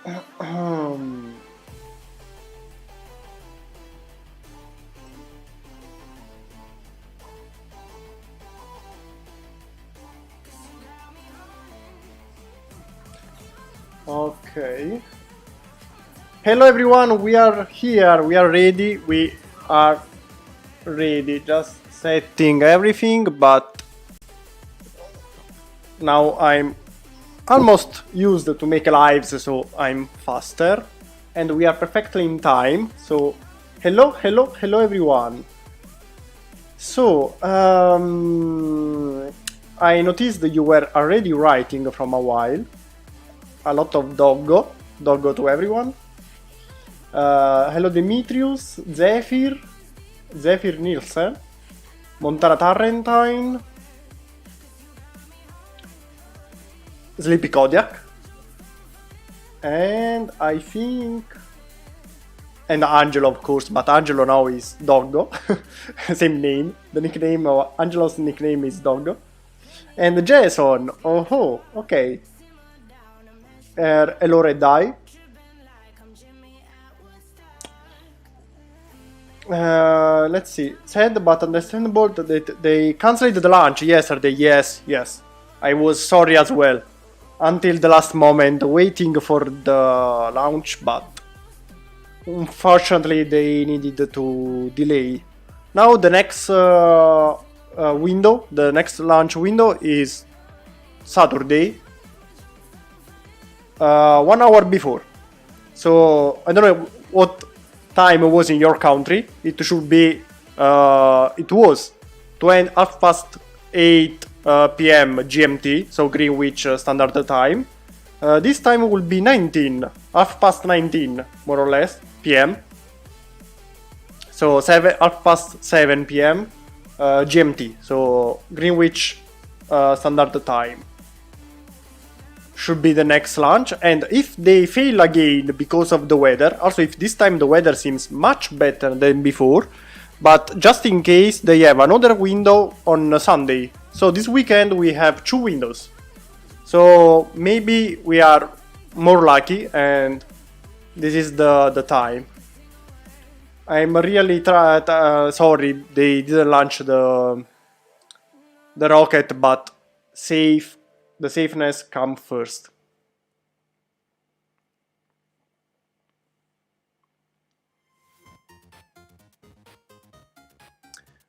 Okay. Hello everyone, we are here, we are ready, just setting everything, but now I'm almost used to make lives, so I'm faster, and we are perfectly in time, so hello everyone. So, I noticed that you were already writing from a while, a lot of doggo to everyone. Hello Demetrius, Zephyr Nielsen, Montana Tarrentine, Sleepy Kodiak, and I think... and Angelo, of course, but Angelo now is Doggo, same name. The nickname, Angelo's nickname is Doggo. And Jason, oh, okay. Hello Red Eye. Let's see. Sad but understandable that they cancelled the launch yesterday. Yes. I was sorry as well. Until the last moment, waiting for the launch, but unfortunately they needed to delay. Now the next window, the next launch window is Saturday, 1 hour before. So I don't know what time it was in your country. It should be, it was 8 p.m. GMT, so Greenwich Standard Time. This time will be 19 more or less p.m. So 7 p.m. GMT, so Greenwich Standard Time should be the next launch. And if they fail again because of the weather, also if this time the weather seems much better than before, but just in case, they have another window on Sunday. So this weekend we have 2 windows. So maybe we are more lucky and this is the time. I'm really sorry they didn't launch the rocket, but the safeness comes first.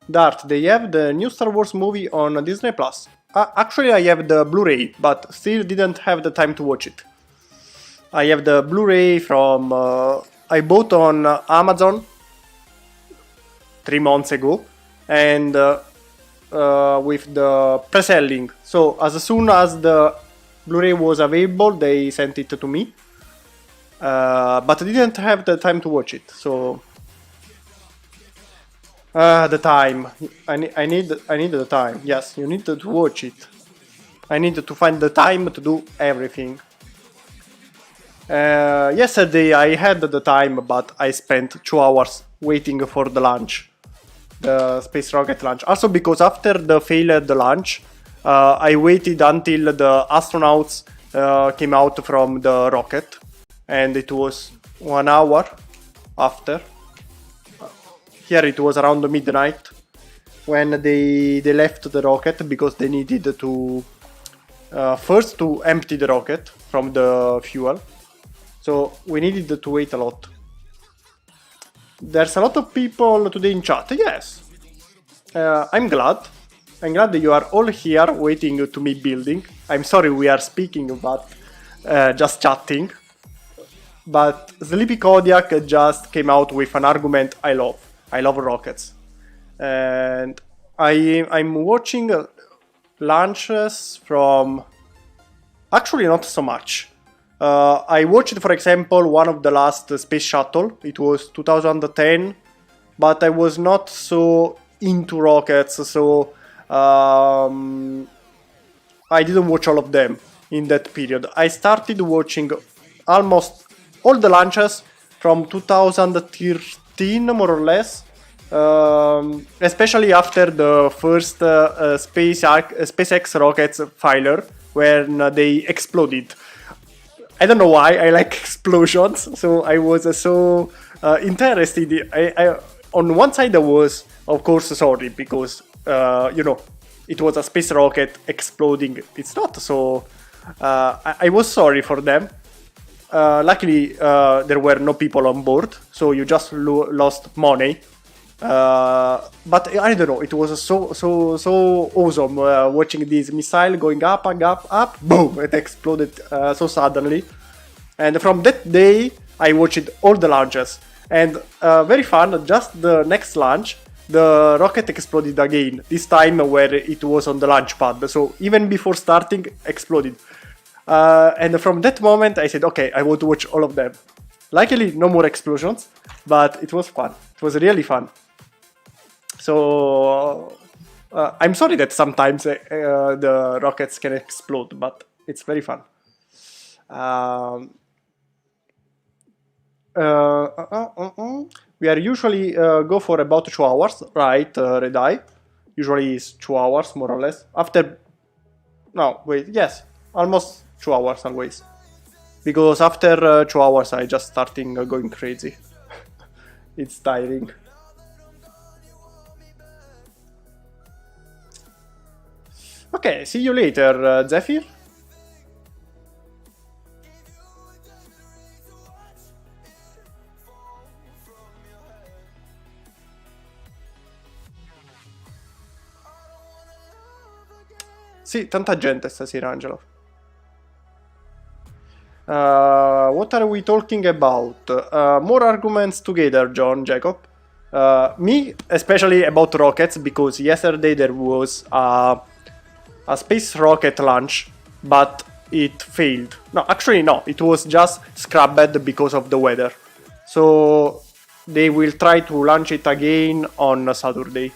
Dart, they have the new Star Wars movie on Disney Plus. Actually, I have the Blu-ray, but still didn't have the time to watch it. I have the Blu-ray from... I bought on Amazon 3 months ago, and with the pre-selling. So as soon as the Blu-ray was available, they sent it to me. But I didn't have the time to watch it, so... the time. I need the time. Yes, you need to watch it. I need to find the time to do everything. Yesterday I had the time, but I spent 2 hours waiting for the launch, the space rocket launch. Also because after the failed launch, I waited until the astronauts came out from the rocket, and it was 1 hour after. Here it was around midnight when they left the rocket, because they needed to first to empty the rocket from the fuel. So we needed to wait a lot. There's a lot of people today in chat. Yes, I'm glad. I'm glad that you are all here waiting to me building. I'm sorry we are speaking, but just chatting. But Sleepy Kodiak just came out with an argument I love. I love rockets, and I'm watching launches from... actually not so much. I watched, for example, one of the last space shuttle. It was 2010, but I was not so into rockets, so I didn't watch all of them in that period. I started watching almost all the launches from 2013, more or less, especially after the first SpaceX rockets failure, when they exploded. I don't know why I like explosions, so I was so interested. On one side I was, of course, sorry because you know, it was a space rocket exploding. It's not, so I was sorry for them. Luckily, there were no people on board, so you just lost money. But I don't know, it was so awesome watching this missile going up and up, boom, it exploded so suddenly. And from that day, I watched all the launches. And very fun, just the next launch, the rocket exploded again, this time where it was on the launch pad. So even before starting, exploded. And from that moment, I said, okay, I want to watch all of them. Luckily, no more explosions, but it was fun. It was really fun. So I'm sorry that sometimes the rockets can explode, but it's very fun. We are usually go for about 2 hours, right, Red Eye? Usually is 2 hours, more or less. After... No, wait, yes, almost 2 hours always. Because after 2 hours I just starting going crazy. It's tiring. Ok, see you later, Zephyr. Sì, tanta gente stasera, Angelo. What are we talking about? More arguments together, John, Jacob. Me, especially about rockets, because yesterday there was a space rocket launch, but it failed. No, actually no, it was just scrapped because of the weather. So they will try to launch it again on Saturday.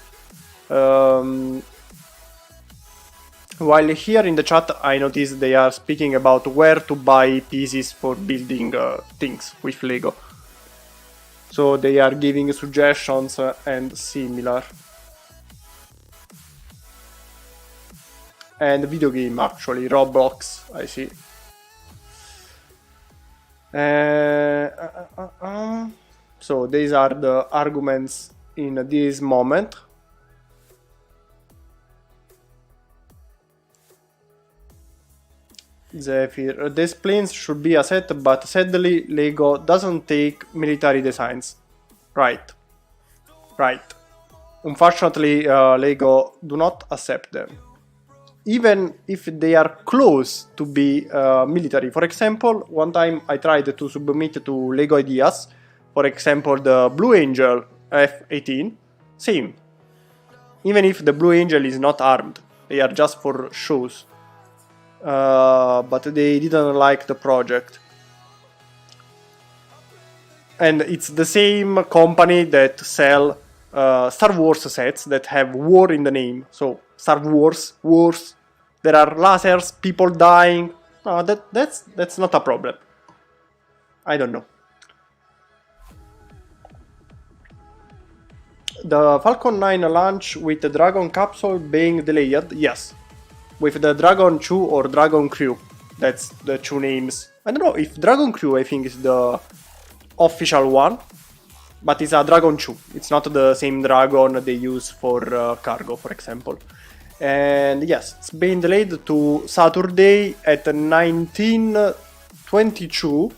While here in the chat I noticed they are speaking about where to buy pieces for building things with Lego. So they are giving suggestions and similar. And video game, actually, Roblox, I see. So these are the arguments in this moment. Zephyr, these planes should be a set, but sadly Lego doesn't take military designs. Right. Unfortunately, Lego do not accept them. Even if they are close to be military. For example, one time I tried to submit to Lego Ideas, for example, the Blue Angel F-16, same. Even if the Blue Angel is not armed, they are just for shows. But they didn't like the project. And it's the same company that sell Star Wars sets that have war in the name. So Star Wars, wars, there are lasers, people dying. No, that's not a problem. I don't know. The Falcon 9 launch with the Dragon capsule being delayed, yes. With the Dragon 2 or Dragon Crew, that's the two names. I don't know if Dragon Crew I think is the official one, but it's a Dragon 2. It's not the same Dragon they use for cargo, for example. And yes, it's been delayed to Saturday at 19:22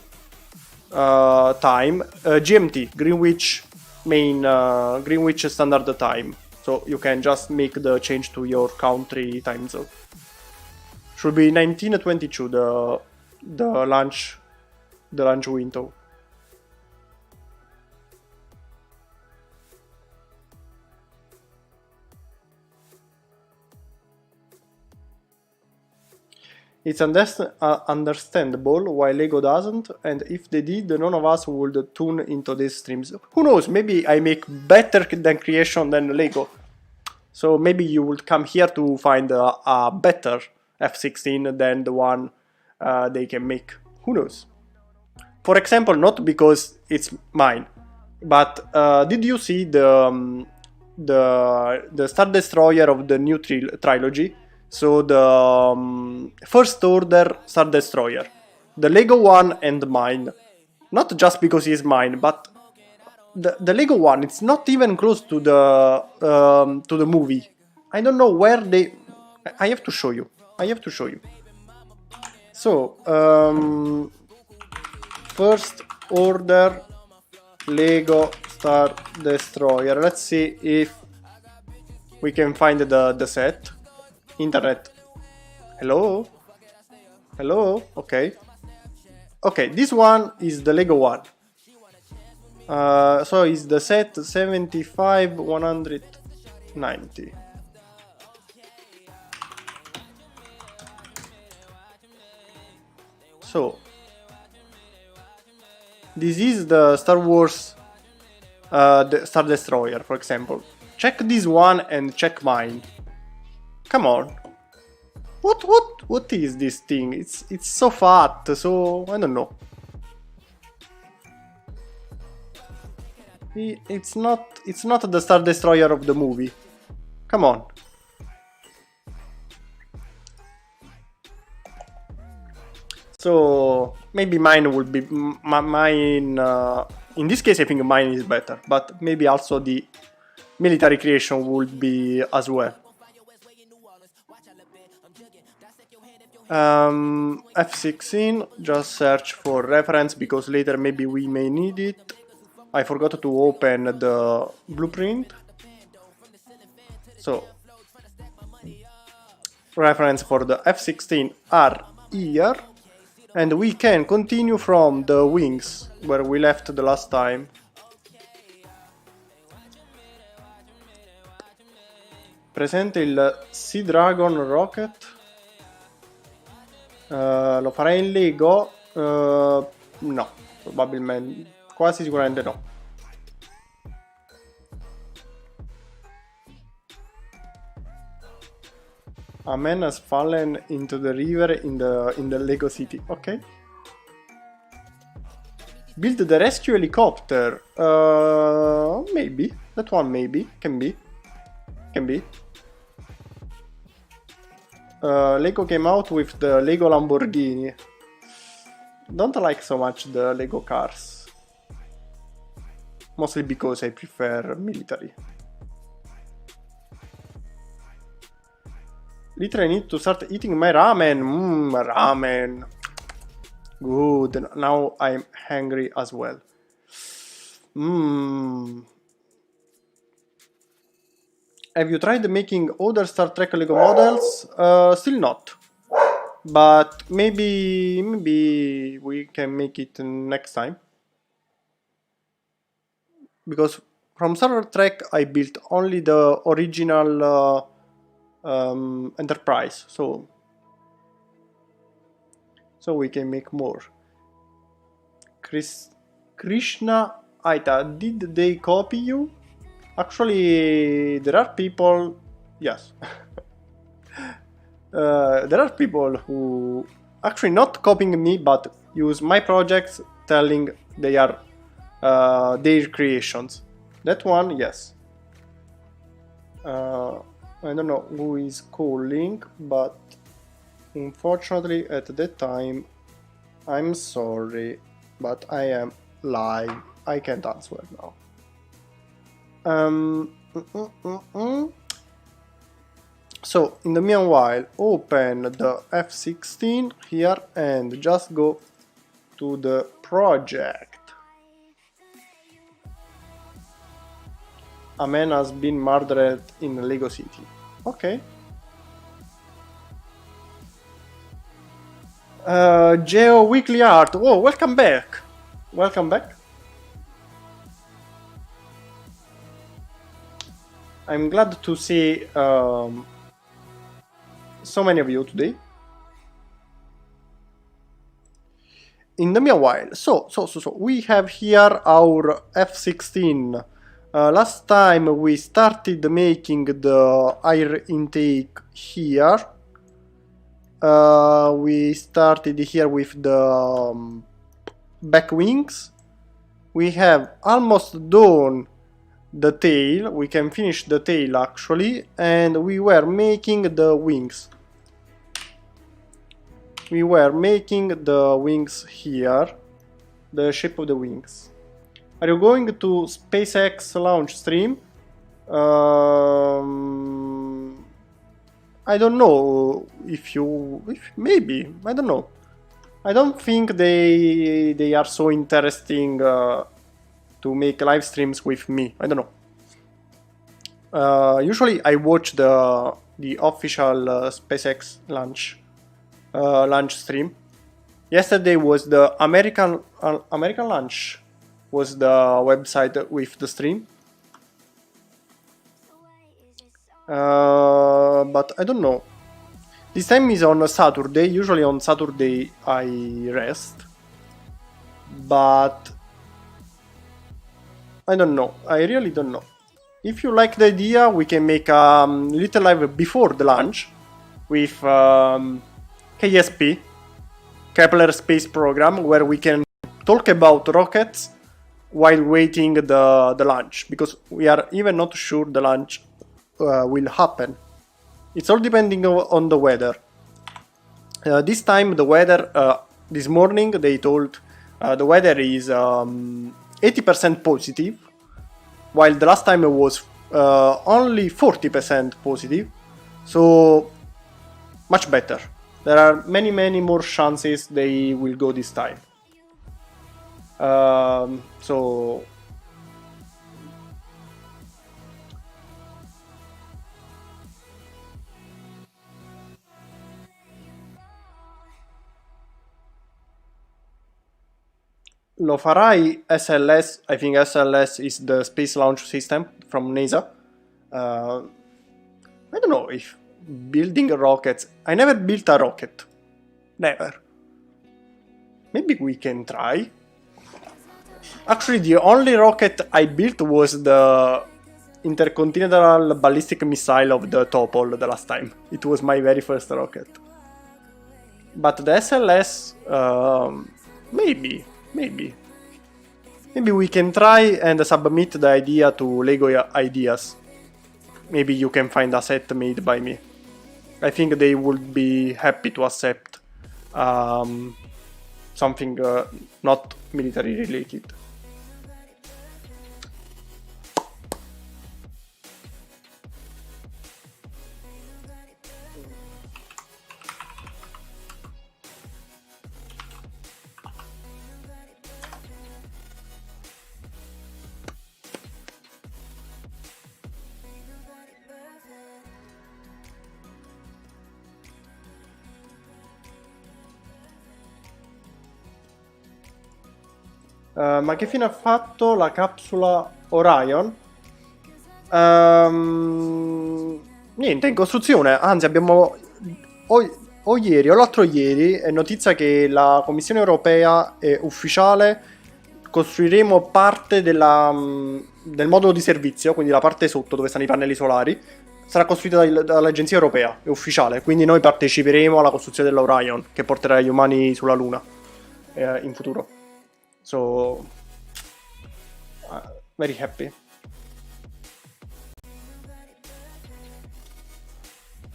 time, GMT, Greenwich Greenwich Standard Time. So you can just make the change to your country time zone. Should be 19:22 the launch window. It's understandable why Lego doesn't, and if they did, none of us would tune into these streams. Who knows, maybe I make better than creation than Lego. So maybe you will come here to find a better F-16 than the one they can make. Who knows? For example, not because it's mine, but did you see the Star Destroyer of the new trilogy? So the First Order Star Destroyer. the Lego one and mine. Not just because he's mine, but the Lego one, it's not even close to the movie. I don't know where they... I have to show you. I have to show you. So, first order Lego Star Destroyer. Let's see if we can find the set. Internet. Hello? Hello? Okay. Okay, this one is the Lego one. So it's the set 75-190. So this is the Star Wars the Star Destroyer, for example. Check this one and check mine. Come on. What is this thing? It's so fat, so I don't know. It's not the Star Destroyer of the movie. Come on. So maybe mine will be mine. In this case, I think mine is better, but maybe also the military creation would be as well. F-16. Just search for reference because later maybe we may need it. I forgot to open the blueprint. So reference for the F-16 are here. And we can continue from the wings, where we left the last time. Presente il Sea Dragon Rocket. Lo farei in Lego? No, probabilmente. Quasi sicuramente no. A man has fallen into the river in the Lego city. Okay. Build the rescue helicopter. Maybe that one. Maybe can be. Lego came out with the Lego Lamborghini. Don't like so much the Lego cars. Mostly because I prefer military. Literally need to start eating my ramen. Ramen. Good. Now I'm hungry as well. Have you tried making other Star Trek Lego models? Still not. But maybe we can make it next time. Because from Star Trek I built only the original Enterprise, so we can make more. Krishna Aita, did they copy you? Actually, there are people, yes. There are people who actually not copying me, but use my projects, telling they are their creations. That one, yes. I don't know who is calling, but unfortunately at that time, I'm sorry, but I am live. I can't answer now. So in the meanwhile, open the F-16 here and just go to the project. A man has been murdered in Lego City. Okay. Geo Weekly Art. Oh, welcome back. Welcome back. I'm glad to see so many of you today. In the meanwhile, so we have here our F-16. Last time we started making the air intake here. We started here with the back wings. We have almost done the tail. We can finish the tail actually, and we were making the wings. we were making the wings here, the shape of the wings. Are you going to SpaceX launch stream? I don't know if maybe, I don't know. I don't think they are so interesting to make live streams with me. I don't know. Usually I watch the official SpaceX launch stream. Yesterday was the American launch, was the website with the stream. But I don't know. This time is on a Saturday. Usually on Saturday I rest, but I don't know. I really don't know. If you like the idea, we can make a little live before the launch with KSP, Kepler Space Program, where we can talk about rockets while waiting the launch, because we are even not sure the launch will happen. It's all depending on the weather. This time the weather, this morning they told the weather is 80% positive, while the last time it was only 40% positive, so much better. There are many more chances they will go this time. So lo farai SLS. I think SLS is the Space Launch System from NASA. I don't know if building rockets. I never built a rocket. Never. Maybe we can try. Actually, the only rocket I built was the intercontinental ballistic missile of the Topol the last time. It was my very first rocket. But the SLS, maybe we can try and submit the idea to Lego Ideas. Maybe you can find a set made by me. I think they would be happy to accept something not military related. Ma che fine ha fatto la capsula Orion? Niente, in costruzione. Anzi, abbiamo o ieri o l'altro ieri è notizia che la Commissione Europea è ufficiale. Costruiremo parte del modulo di servizio, quindi la parte sotto dove stanno i pannelli solari, sarà costruita dall'Agenzia Europea, è ufficiale. Quindi noi parteciperemo alla costruzione dell'Orion, che porterà gli umani sulla Luna in futuro. So, very happy.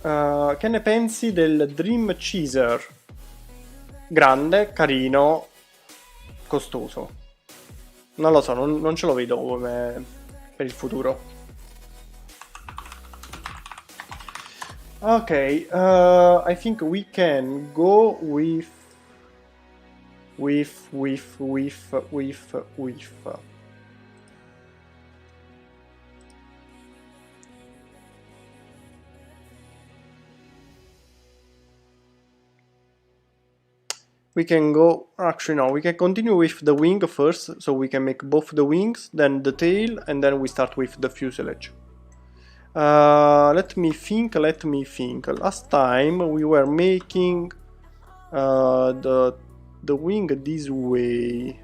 Che ne pensi del Dream Chaser? Grande, carino, costoso. Non lo so, non ce lo vedo come per il futuro. Ok, I think we can go with we can go, actually no, we can continue with the wing first, so we can make both the wings, then the tail, and then we start with the fuselage. Let me think. Last time we were making the wing this way.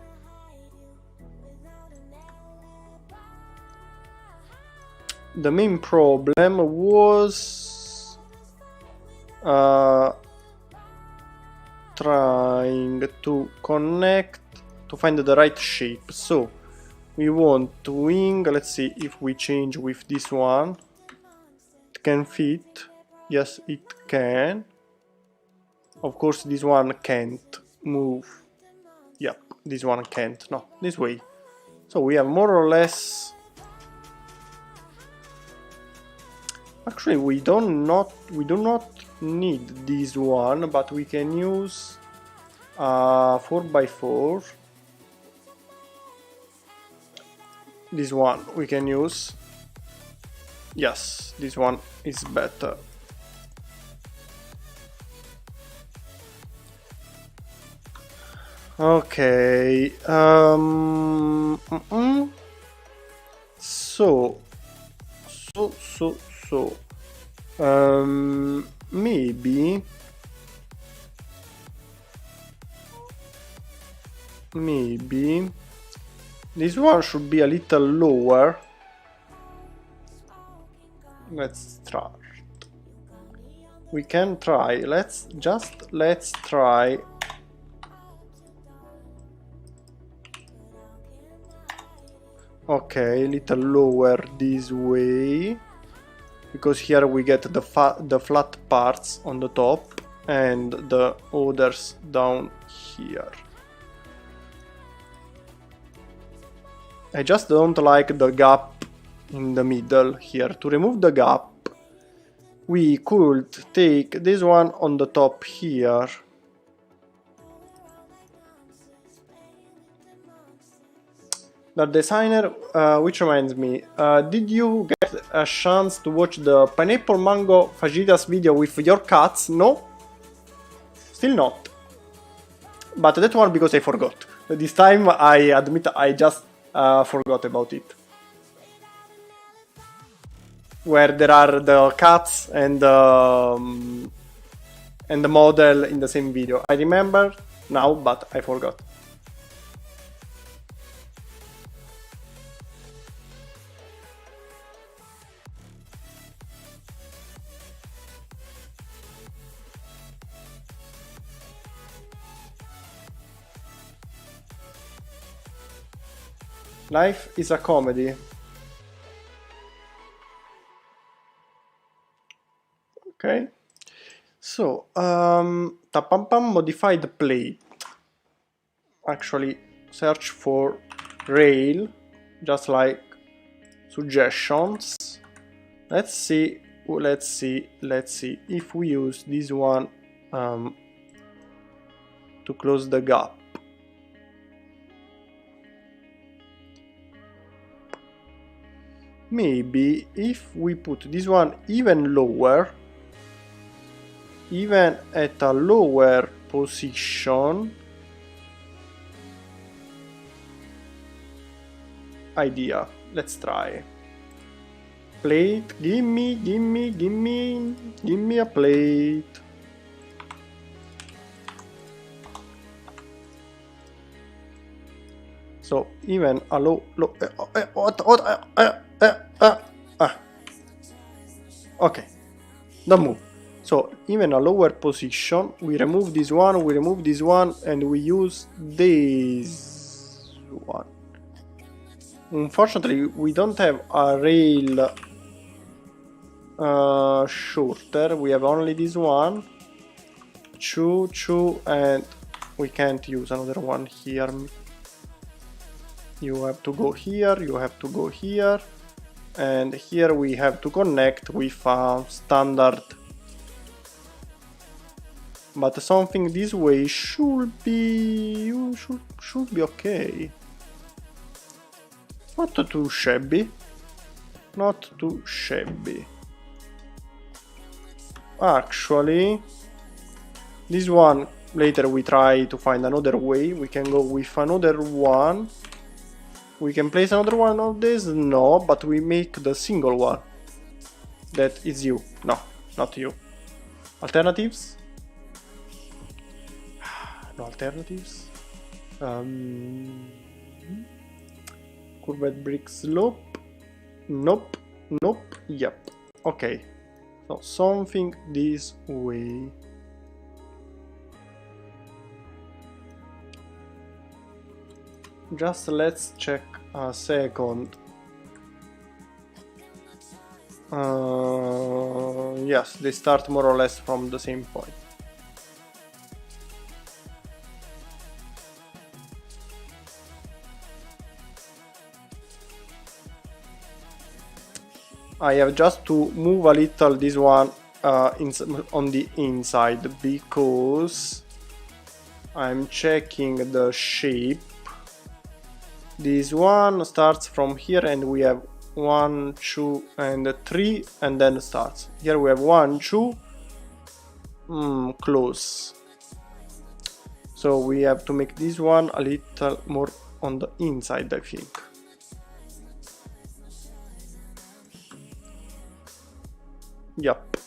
The main problem was trying to connect to find the right shape. So we want to wing. Let's see if we change with this one. It can fit. Yes, it can. Of course, this one can't move. Yep, this one can't. No, this way. So we have more or less. Actually, we do not need this one, but we can use 4x4. This one we can use. Yes, this one is better. Okay. So. Maybe this one should be a little lower. Let's start. We can try. Let's try. Okay, a little lower this way, because here we get the flat parts on the top and the others down here. I just don't like the gap in the middle here. To remove the gap, we could take this one on the top here. The designer, which reminds me, did you get a chance to watch the Pineapple Mango Fajitas video with your cats? No? Still not. But that one because I forgot. This time I admit I just forgot about it. Where there are the cats and the model in the same video. I remember now, but I forgot. Life is a comedy. Okay. So, tapampam modified plate. Actually, search for rail, just like suggestions. Let's see if we use this one to close the gap. Maybe if we put this one even lower, even at a lower position. Idea. Let's try. Plate. Give me a plate. So even a low. Okay, don't move. So even a lower position, we remove this one, and we use this one. Unfortunately, we don't have a rail shorter. We have only this one. Two, and we can't use another one here. You have to go here, you have to go here, and here we have to connect with a standard. But something this way should be okay. Not too shabby. Not too shabby. Actually, this one later we try to find another way. We can go with another one. We can place another one of this? No, but we make the single one. That is you. No, not you. Alternatives? No alternatives. Curved brick slope. Nope. Yep. Okay. So something this way. Just let's check a second. Yes, they start more or less from the same point. I have just to move a little this one on the inside, because I'm checking the shape. This one starts from here and we have 1, 2 and 3 and then starts. Here we have 1, 2, close. So we have to make this one a little more on the inside, I think. Yep.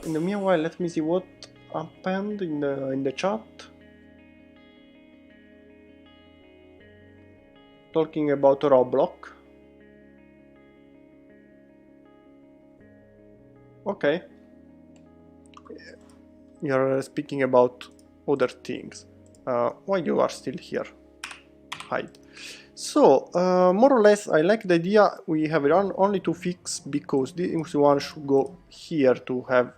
In the meanwhile, let me see what happened in the chat. Talking about Roblox. Okay. You're speaking about other things. Why you are still here? Hide. So, more or less, I like the idea we have only to fix, because this one should go here to have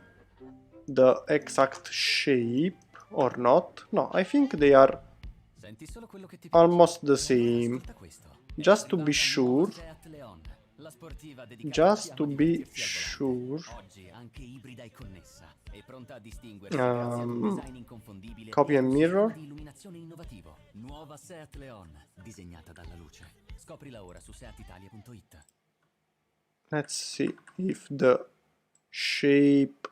the exact shape, or not. No, I think they are almost the same. Just to be sure. Just to be sure. Copy and mirror. Let's see if the shape.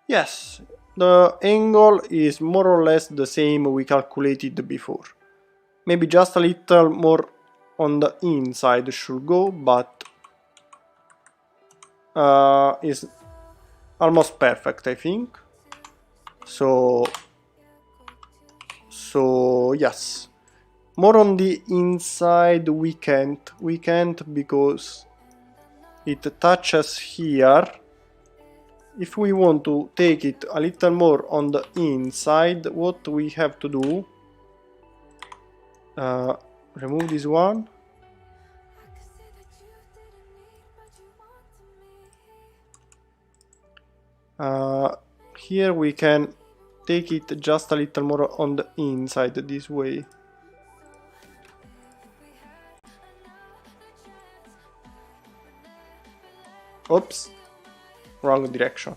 Yes, the angle is more or less the same we calculated before. Maybe just a little more on the inside should go, but is almost perfect, I think. So yes, more on the inside we can't because it touches here. If we want to take it a little more on the inside, what we have to do, remove this one. Here we can take it just a little more on the inside this way. Oops, wrong direction.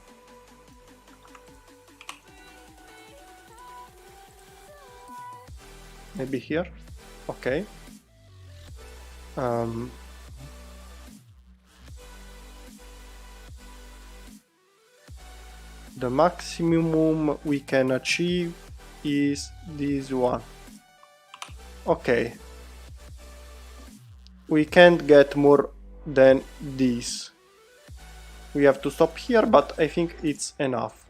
Maybe here. Okay. The maximum we can achieve is this one. Okay. We can't get more than this. We have to stop here, but I think it's enough.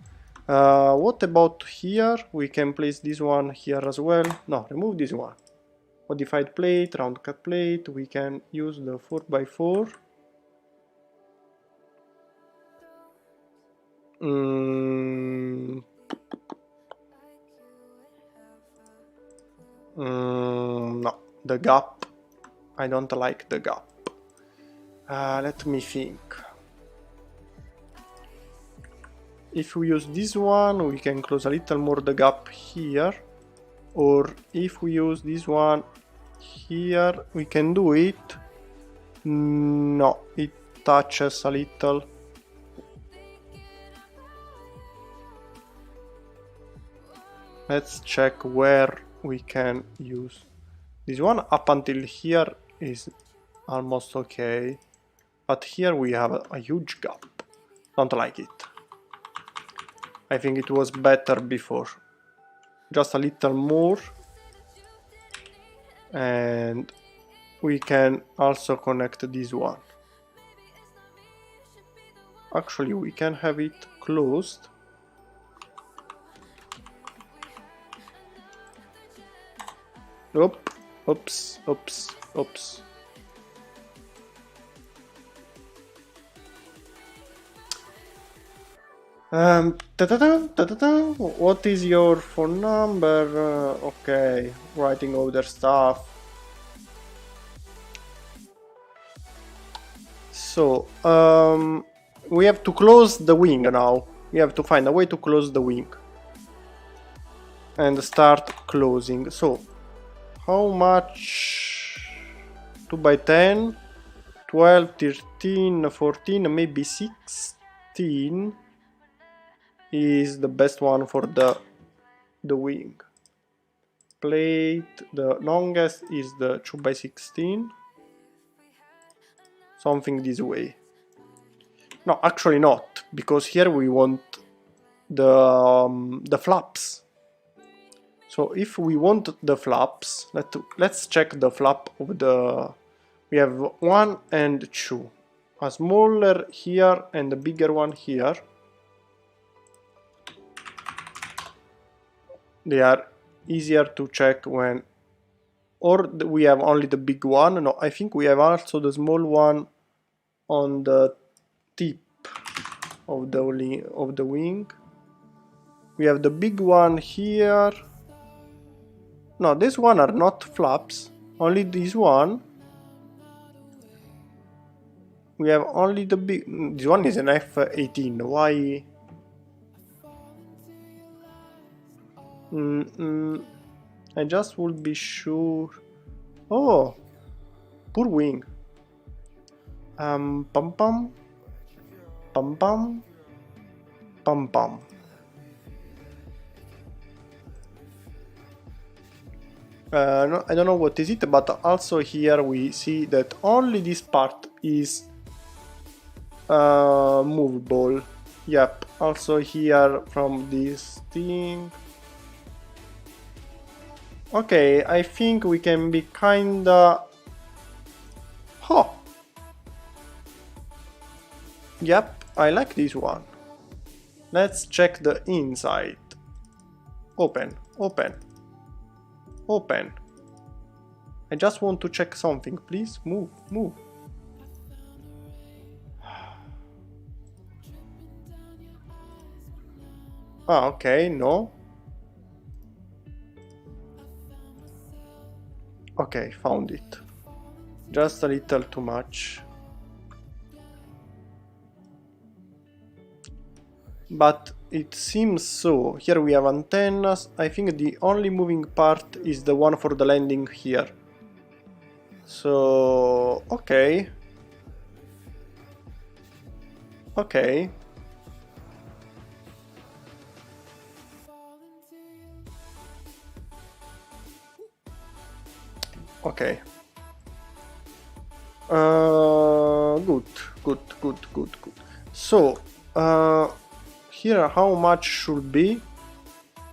What about here? We can place this one here as well. No, remove this one. Modified plate, round cut plate. We can use the 4x4. No, the gap. I don't like the gap. Let me think. If we use this one, we can close a little more the gap here. Or if we use this one here, we can do it. No, it touches a little. Let's check where we can use this one. Up until here is almost okay. But here we have a huge gap. Don't like it. I think it was better before. Just a little more. And we can also connect this one. Actually, we can have it closed. Oops. What is your phone number? Okay, writing other stuff. So, we have to close the wing now. We have to find a way to close the wing. And start closing. So, how much 2 by 10, 12, 13, 14, maybe 16 is the best one for the wing. Plate, the longest is the 2 by 16. Something this way. No, actually not, because here we want the flaps. So if we want the flaps, let's check the flap of the... We have 1 and 2. A smaller here and a bigger one here. They are easier to check when... Or we have only the big one. No, I think we have also the small one on the tip of the wing. We have the big one here. No, this one are not flaps, only this one. We have only the big... This one is an F-18, why? I just would be sure... Oh! Poor wing. Pum pum. Pum pum. Pum pum. No, I don't know what is it, but also here we see that only this part is movable. Yep, also here from this thing. Okay, I think we can be kinda... Huh. Yep, I like this one. Let's check the inside. Open, open. Open. I just want to check something, please. Move, move. Ah, okay, no. Okay, found it. Just a little too much. But it seems so. Here we have antennas. I think the only moving part is the one for the landing here. So, okay. Okay. Okay. Good. So, here how much should be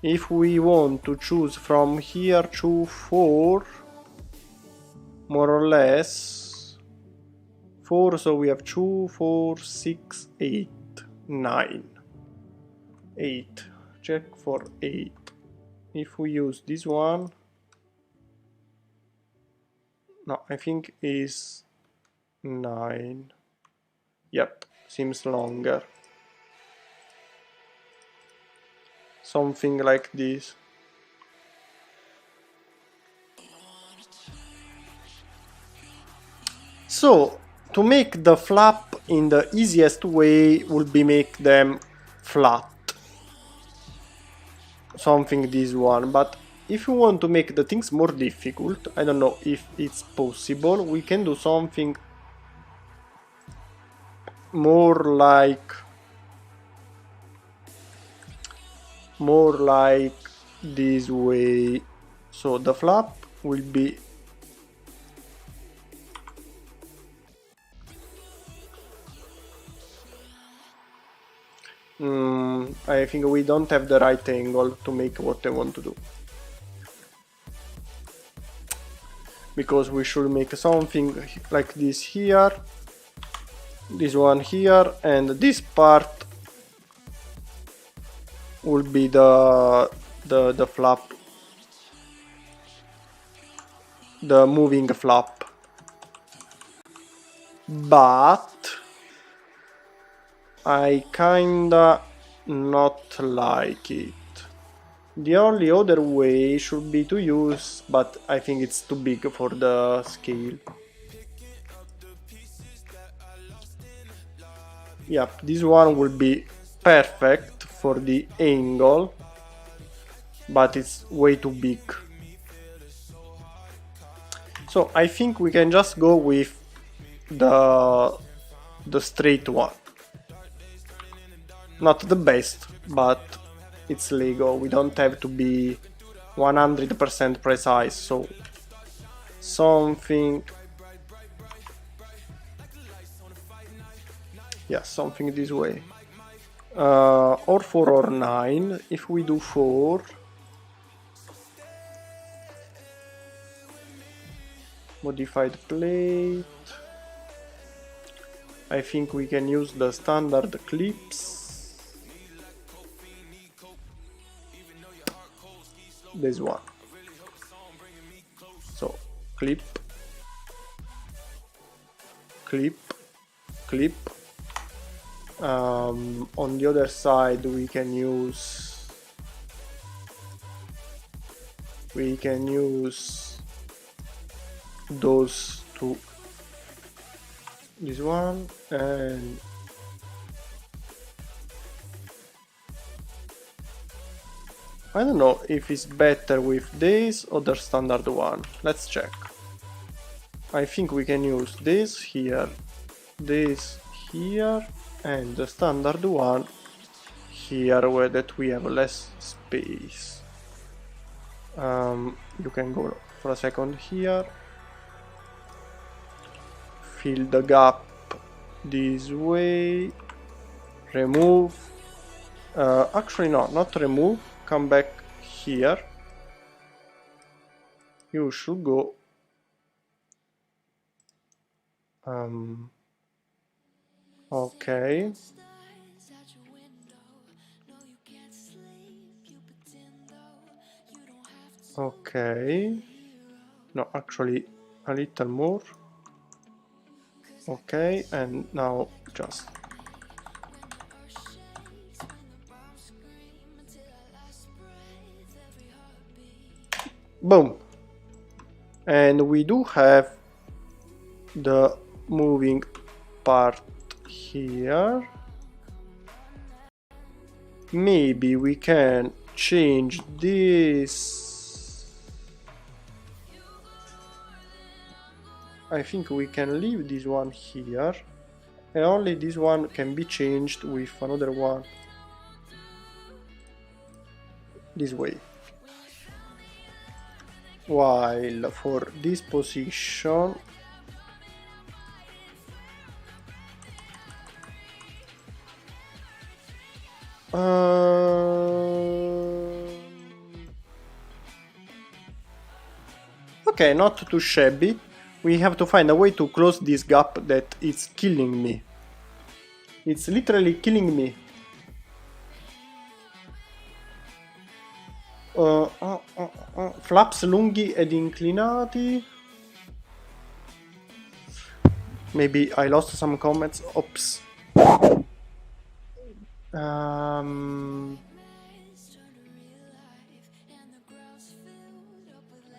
if we want to choose from here to 4, more or less 4, so we have 2, 4, 6, 8, 9, 8, check for 8. If we use this one, no, I think is 9. Yep, seems longer. Something like this. So, to make the flap in the easiest way would be make them flat. Something this one, but if you want to make the things more difficult, I don't know if it's possible, we can do something more like this way. So the flap will be I think we don't have the right angle to make what I want to do, because we should make something like this here, this one here, and this part will be the flap, the moving flap. But I kinda not like it. The only other way should be to use, but I think it's too big for the scale. Yep, this one will be perfect for the angle, but it's way too big. So I think we can just go with the straight one. Not the best, but it's Lego. We don't have to be 100% precise, so something, yeah, something this way. Or 4 or 9. If we do 4, modified plate, I think we can use the standard clips. This one. So clip, clip, clip. On the other side we can use those two, this one, and I don't know if it's better with this or the standard one. Let's check. I think we can use this here, and the standard one here, where that we have less space. You can go for a second here, fill the gap this way, remove, actually no, not remove, come back here, you should go okay. Okay. No, actually a little more. Okay, and now just boom. And we do have the moving part here. Maybe we can change this. I think we can leave this one here, and only this one can be changed with another one this way. While for this position okay, not too shabby. We have to find a way to close this gap that is killing me. It's literally killing me. Flaps lunghi ed inclinati. Maybe I lost some comments. Oops.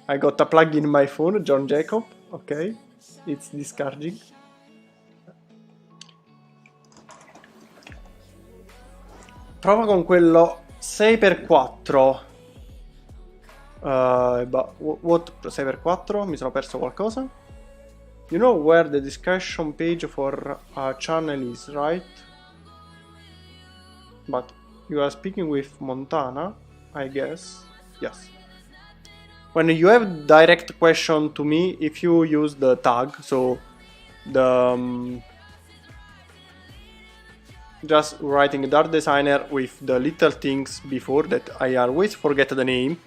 I got a plug in my phone, John Jacob. Ok, it's discharging. Prova con quello 6x4. What 6x4? Mi sono perso qualcosa? You know where the discussion page for a channel is, right? But you are speaking with Montana, I guess. Yes. When you have direct question to me, if you use the tag, so the just writing Dart Designer with the little things before that, I always forget the name.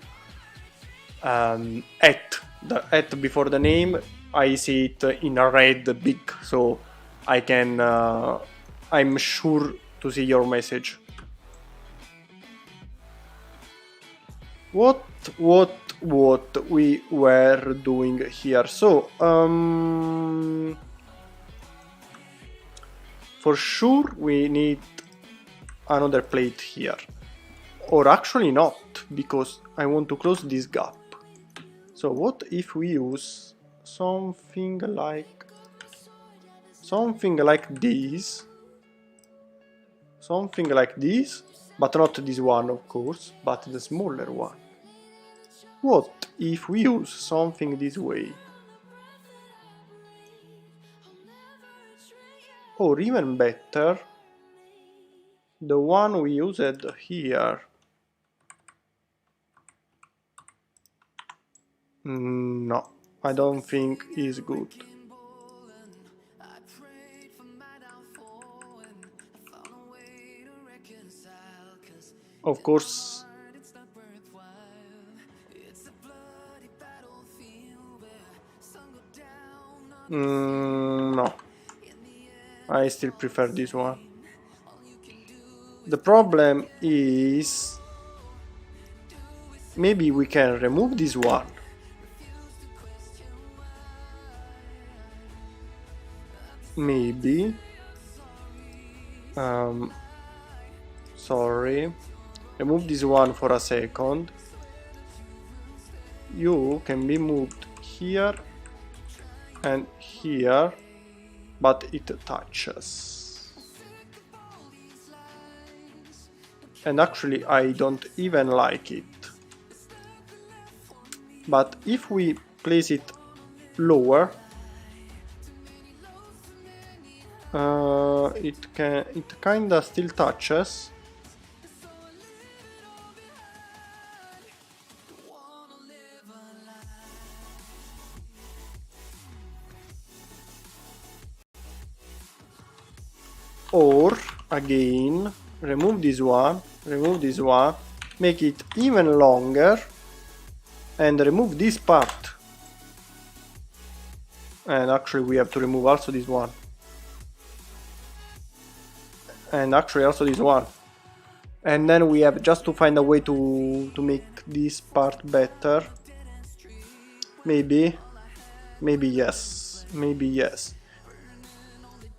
The at before the name, I see it in a red big, so I can. I'm sure to see your message. What we were doing here? So for sure we need another plate here, or actually not, because I want to close this gap. So what if we use something like this, but not this one, of course, but the smaller one. What if we use something this way? or even better, the one we used here. No, I don't think is good. Of course, no, I still prefer this one. The problem is maybe we can remove this one. Maybe. Sorry. Remove this one for a second. You can be moved here and here, but it touches. And actually I don't even like it. But if we place it lower, it kinda still touches. Or again, remove this one, make it even longer, and remove this part. And actually we have to remove also this one. And actually also this one. And then we have just to find a way to make this part better. Maybe yes.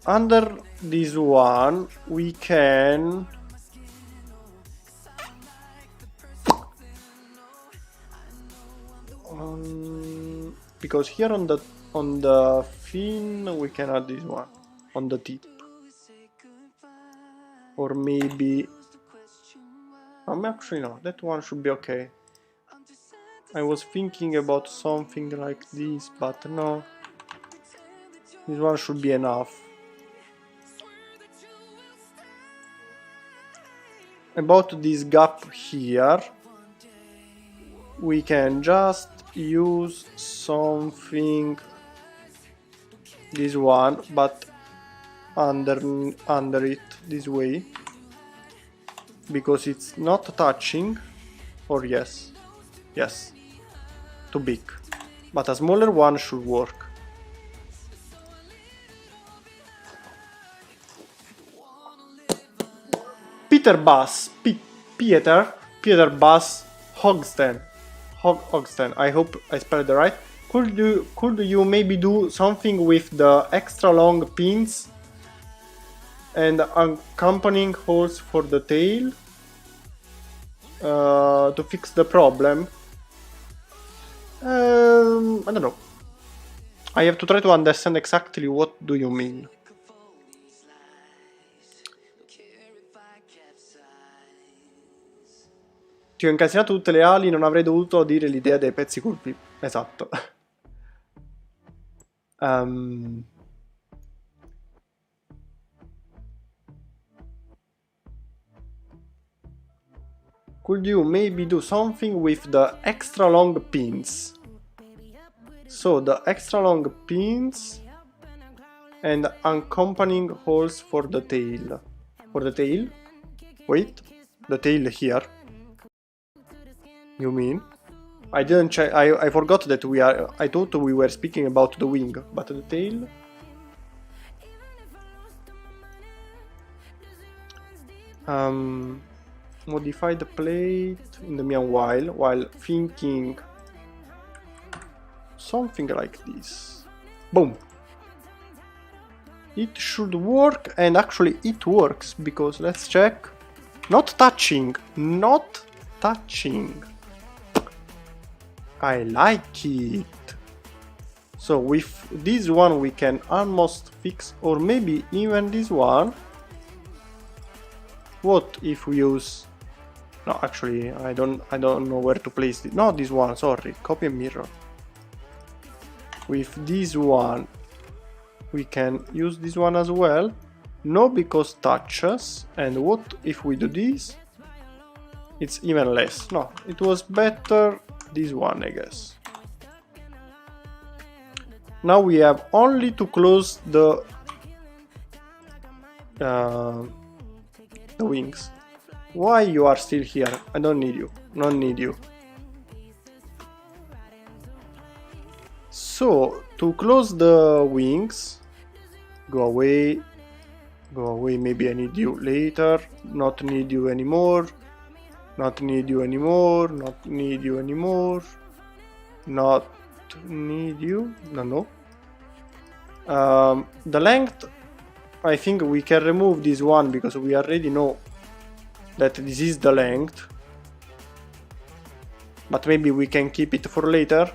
Under this one we can because here on the fin we can add this one on the tip, or maybe actually no, that one should be okay. I was thinking about something like this, but no, this one should be enough. About this gap here, we can just use something, this one, but under it this way, because it's not touching. Or yes, too big, but a smaller one should work. Peter Bass Hogsden. I hope I spelled it right. Could you maybe do something with the extra long pins and accompanying holes for the tail to fix the problem? I don't know. I have to try to understand exactly what do you mean. Ti ho incasinato tutte le ali, non avrei dovuto dire l'idea dei pezzi curvi. Esatto. Could you maybe do something with the extra long pins? So the extra long pins and accompanying holes for the tail. For the tail? Wait, the tail here. You mean? I didn't check. I forgot that I thought we were speaking about the wing, but the tail. Modify the plate in the meanwhile, while thinking something like this. Boom. It should work, and actually it works, because let's check. Not touching. I like it. So with this one we can almost fix, or maybe even this one. What if we use? No, actually I don't know where to place it. No, this one. Sorry, copy and mirror. With this one we can use this one as well. No, because touches. And what if we do this? It's even less. No, it was better this one, I guess. Now we have only to close the wings. Why you are still here? I don't need you. Don't need you. So to close the wings, go away. Go away. Maybe I need you later. Not need you anymore. Not need you anymore. Not need you anymore. Not need you. No. The length, I think we can remove this one because we already know that this is the length. But maybe we can keep it for later.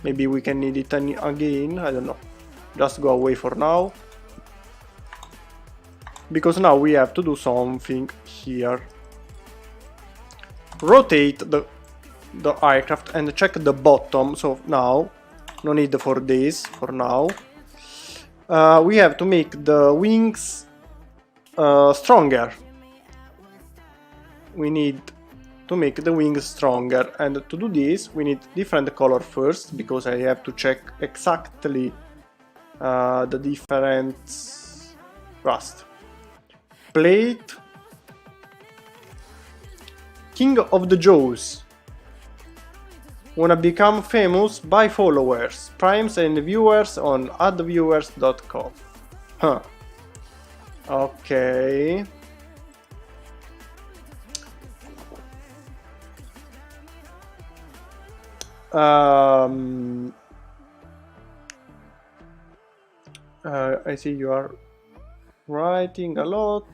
Maybe we can need it again. I don't know. Just go away for now. Because now we have to do something here. Rotate the aircraft and check the bottom. So now, no need for this for now. We have to make the wings stronger. We need to make the wings stronger, and to do this we need different color first, because I have to check exactly the different rust. Plate. King of the Jaws. Wanna become famous? Buy followers, primes and viewers on addviewers.com. Huh. Okay. I see you are writing a lot.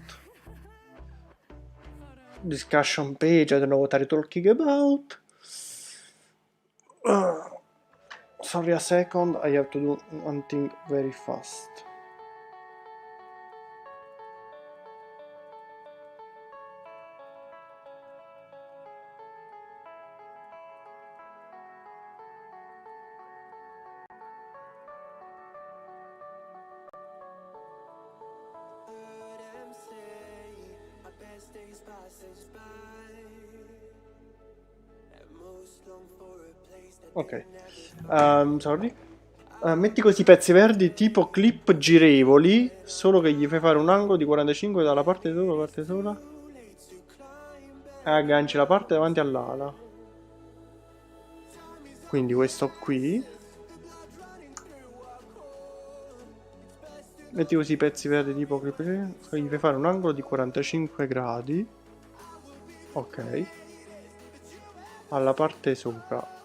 Discussion page, I don't know what are you talking about. Sorry a second, I have to do one thing very fast. Ok, sorry. Metti questi pezzi verdi tipo clip girevoli, solo che gli fai fare un angolo di 45 dalla parte sola, e agganci la parte davanti all'ala. Quindi questo qui. Metti così i pezzi verdi tipo clip girevoli, gli fai fare un angolo di 45 gradi. Ok. Alla parte sopra.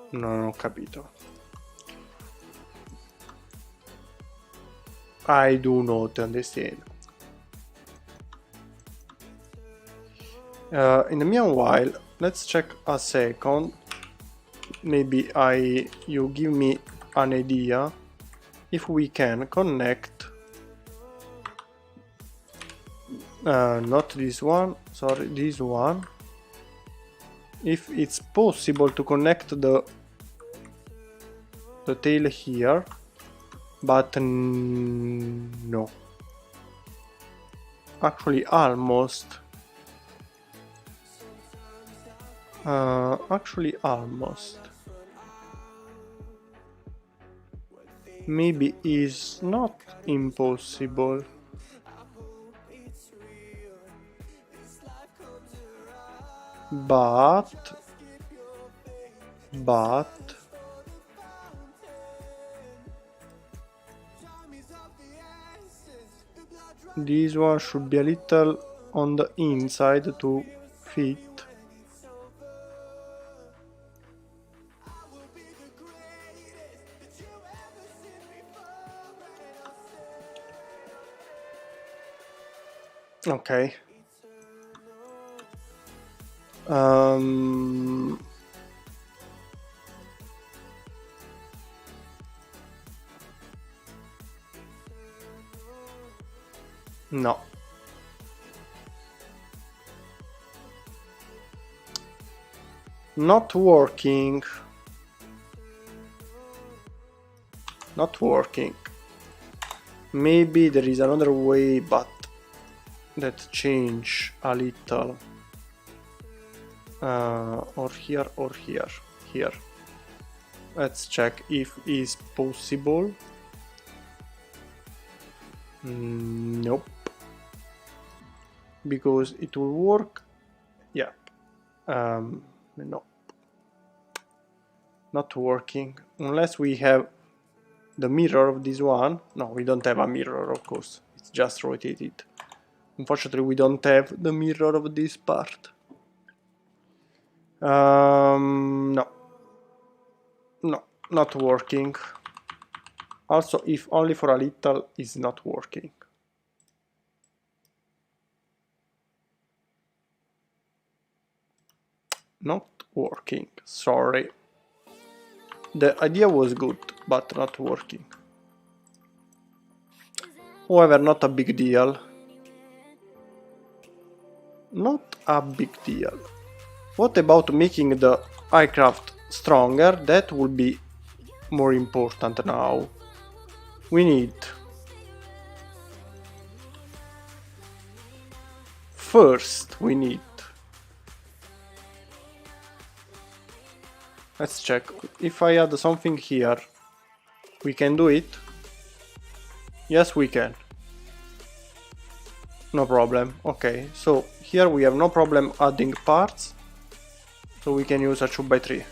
Non ho capito. I do not understand. In the meanwhile, let's check a second. Maybe you give me an idea if we can connect. Not this one. Sorry, this one. If it's possible to connect the tail here, but no. Actually, almost. Maybe is not impossible. But this one should be a little on the inside to fit. Okay. No. Not working. Not working. Maybe there is another way, but that change a little. Or here or here. Here. Let's check if is possible. Nope. Because it will work. Yeah. No. Not working. Unless we have the mirror of this one. No, we don't have a mirror, of course. It's just rotated. Unfortunately, we don't have the mirror of this part. No. No, not working. Also, if only for a little, is not working. Not working, sorry. The idea was good, but not working. However, not a big deal. Not a big deal. What about making the aircraft stronger? That will be more important now. We need first we need, let's check if I add something here. We can do it. Yes, we can. No problem. Okay, so here we have no problem adding parts, so we can use a 2x3.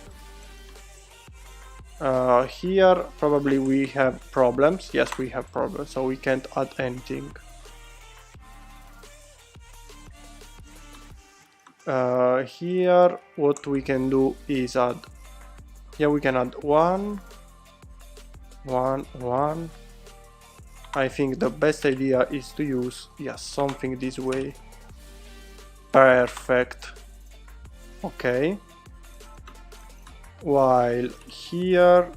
Here probably we have problems. Yes, we have problems, so we can't add anything. Here what we can do is add, yeah, we can add 1, 1, 1. I think the best idea is to use, yes, something this way. Perfect. Okay. While here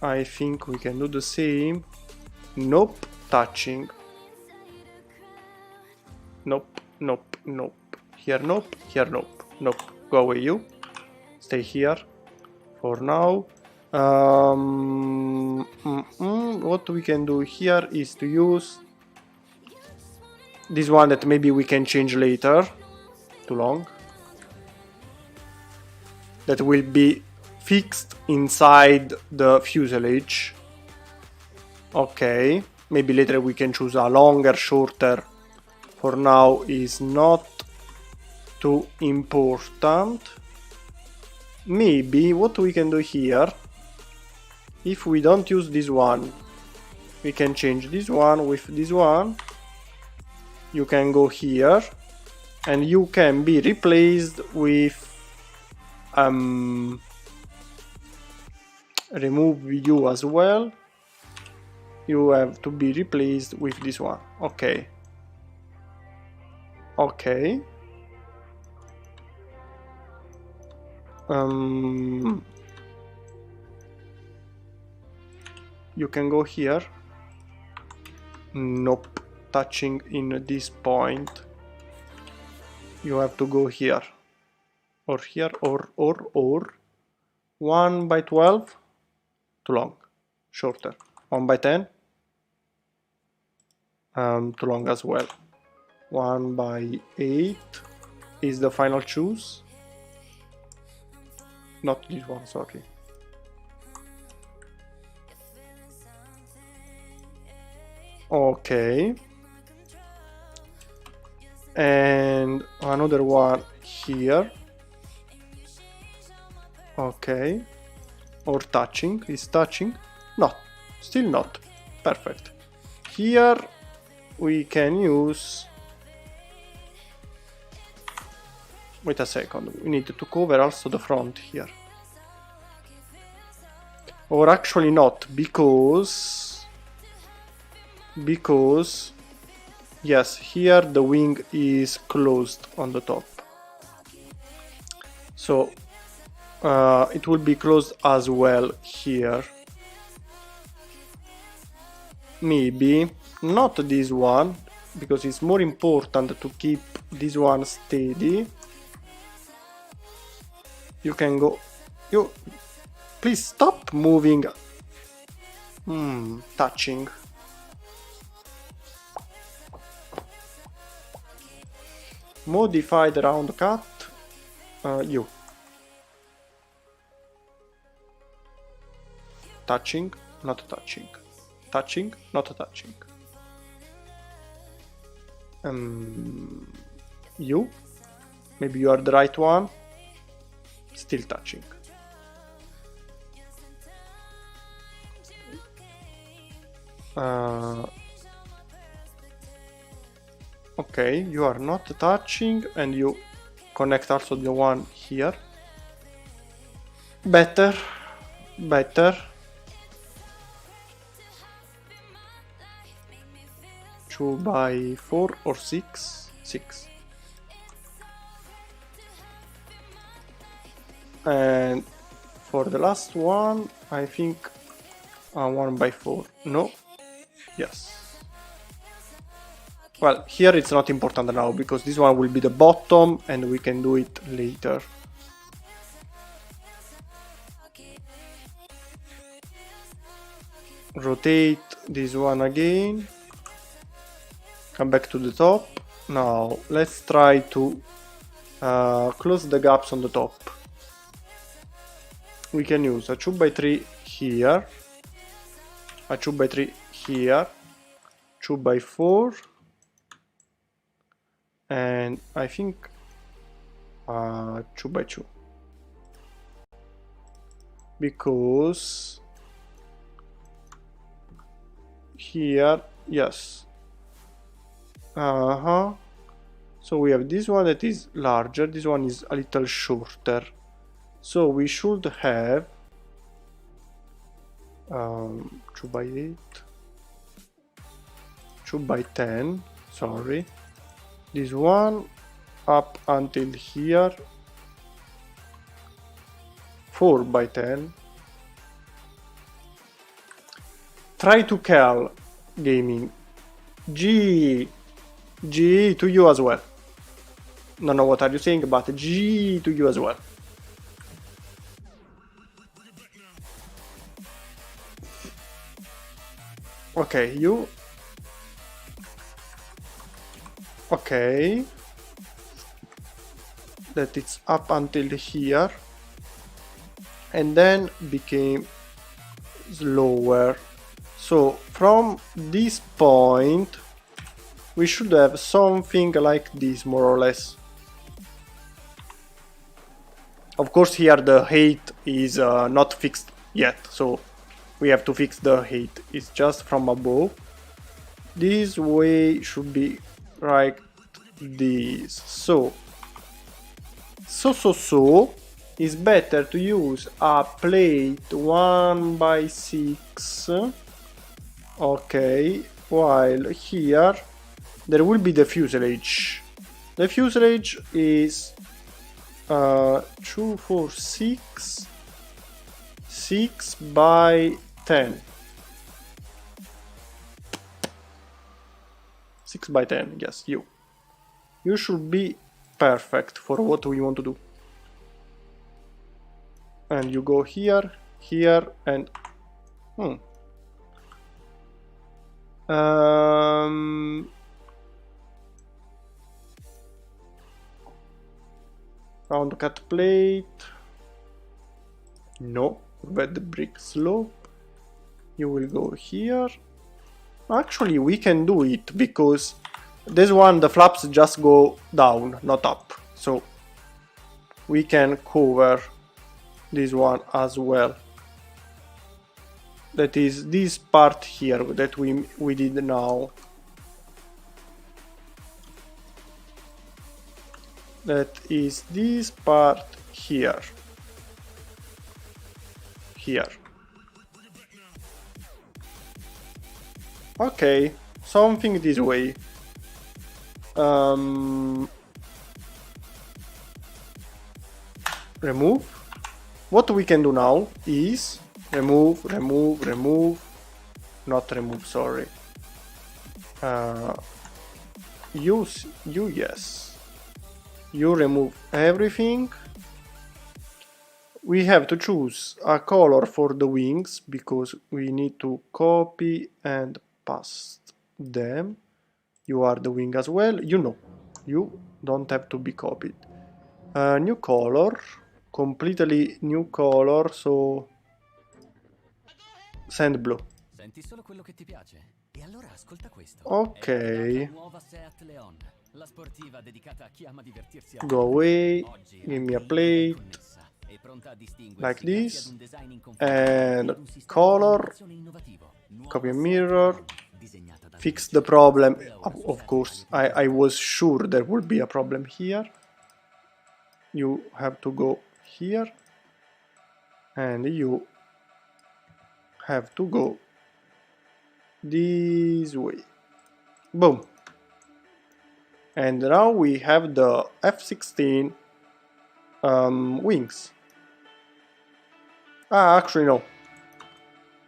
I think we can do the same. Nope, touching. Nope, nope, nope. Here nope, here nope, nope. Go away you. Stay here for now. What we can do here is to use this one that maybe we can change later. Too long. That will be fixed inside the fuselage. Okay, maybe later we can choose a longer, shorter. For now is not too important. Maybe what we can do here, if we don't use this one, we can change this one with this one. You can go here and you can be replaced with remove view as well. You have to be replaced with this one. Okay. Okay. You can go here. Nope. Touching in this point. You have to go here. Or here, or 1 by 12. Too long. Shorter. 1 by 10. Too long as well. 1 by 8 is the final choose. Not this one, sorry. Okay. And another one here. Okay. Or touching. Is touching? No. Still not. Perfect. Here we can use... Wait a second. We need to cover also the front here. Or actually not, because... Yes, here the wing is closed on the top. So it will be closed as well here. Maybe not this one, because it's more important to keep this one steady. You can go... Please stop moving Touching. Modified round cut. You. Touching, not touching. Touching, not touching. You. Maybe you are the right one. Still touching. Okay, you are not touching, and you connect also the one here. Better. 2 by 4 or 6? 6. And for the last one, I think 1 by 4. No? Yes. Well, here it's not important now, because this one will be the bottom and we can do it later. Rotate this one again. Come back to the top. Now let's try to close the gaps on the top. We can use a 2 by 3 here, a 2 by 3 here, 2 by 4, and I think 2 by 2, because here, yes. So we have this one that is larger, this one is a little shorter. So we should have 2 by 8, 2 by 10, sorry. This one up until here, 4 by 10. Try to kill gaming. G to you as well. Don't know what are you saying, but G to you as well. Okay, you. Okay. That it's up until here. And then became slower. So from this point, we should have something like this, more or less. Of course, here the height is not fixed yet, so we have to fix the height. It's just from above. This way should be like this. So it's better to use a plate 1 by 6. Okay, while here there will be the fuselage. The fuselage is 2, 4, 6, 6 by 10. 6 by 10, yes, you. You should be perfect for what we want to do. And you go here, here, and round cut plate. No, bed brick slope. You will go here. Actually, we can do it, because this one, the flaps just go down, not up. So we can cover this one as well. That is this part here that we did now. That is this part here. Here. Okay, something this way. Remove. What we can do now is remove, not remove, sorry. Yes. You remove everything. we have to choose a color for the wings because we need to copy and paste them. You are the wing as well. You know, you don't have to be copied. New color, completely new color, so sand blue. Senti solo quello che ti piace. E allora ascolta questo. Ok. È la nuova Seat Leon, la sportiva dedicata a chi ama divertirsi a Go away, give me a plate, è pronta a like this, grazie ad un design inconfondibile and ed un sistema di color, navigazione innovativo. copy and Nuova mirror, Seat disegnata da fix the problem. Of course, I was sure there would be a problem here. You have to go here, and you have to go this way. Boom. And now we have the F-16 wings. Ah, actually no.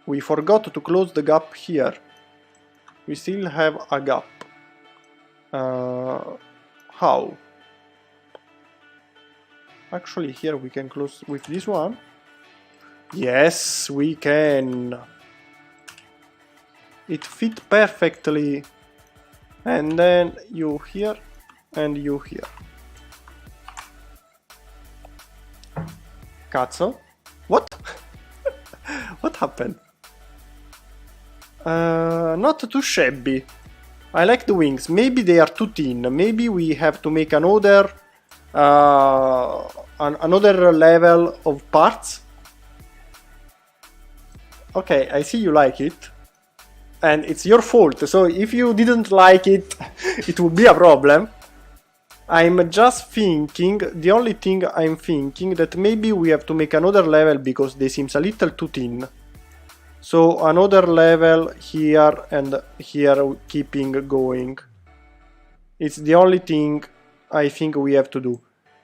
We forgot to close the gap here. We still have a gap. How? Actually here we can close with this one. Yes, we can. It fit perfectly. And then you here and you here. Cazzo? What? What happened? Not too shabby. I like the wings. Maybe they are too thin. Maybe we have to make another another level of parts. Okay, I see you like it. And it's your fault, so if you didn't like it, it would be a problem. I'm just thinking, the only thing I'm thinking that maybe we have to make another level because they seems a little too thin. So another level here and here keeping going. It's the only thing I think we have to do.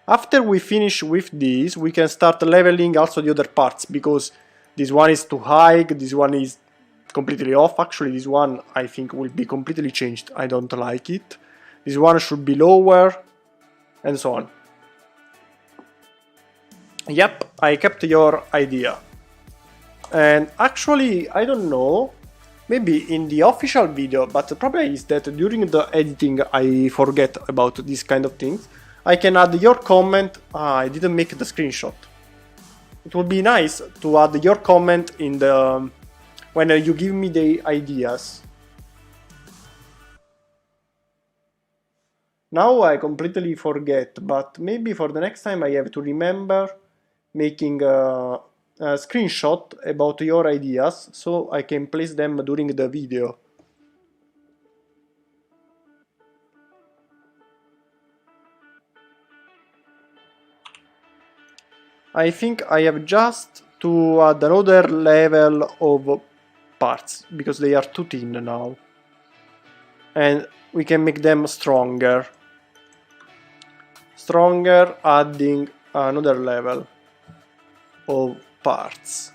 After we finish with this, we can start leveling also the other parts because this one is too high, this one is completely off. Actually, this one I think will be completely changed. I don't like it. This one should be lower, and so on. Yep, I kept your idea. And actually, I don't know, maybe in the official video, but the problem is that during the editing I forget about these kind of things. I can add your comment. I didn't make the screenshot. It would be nice to add your comment in the when you give me the ideas. Now I completely forget, but maybe for the next time I have to remember making a screenshot about your ideas so I can place them during the video. I think I have just to add another level of parts because they are too thin now, and we can make them stronger, adding another level of parts.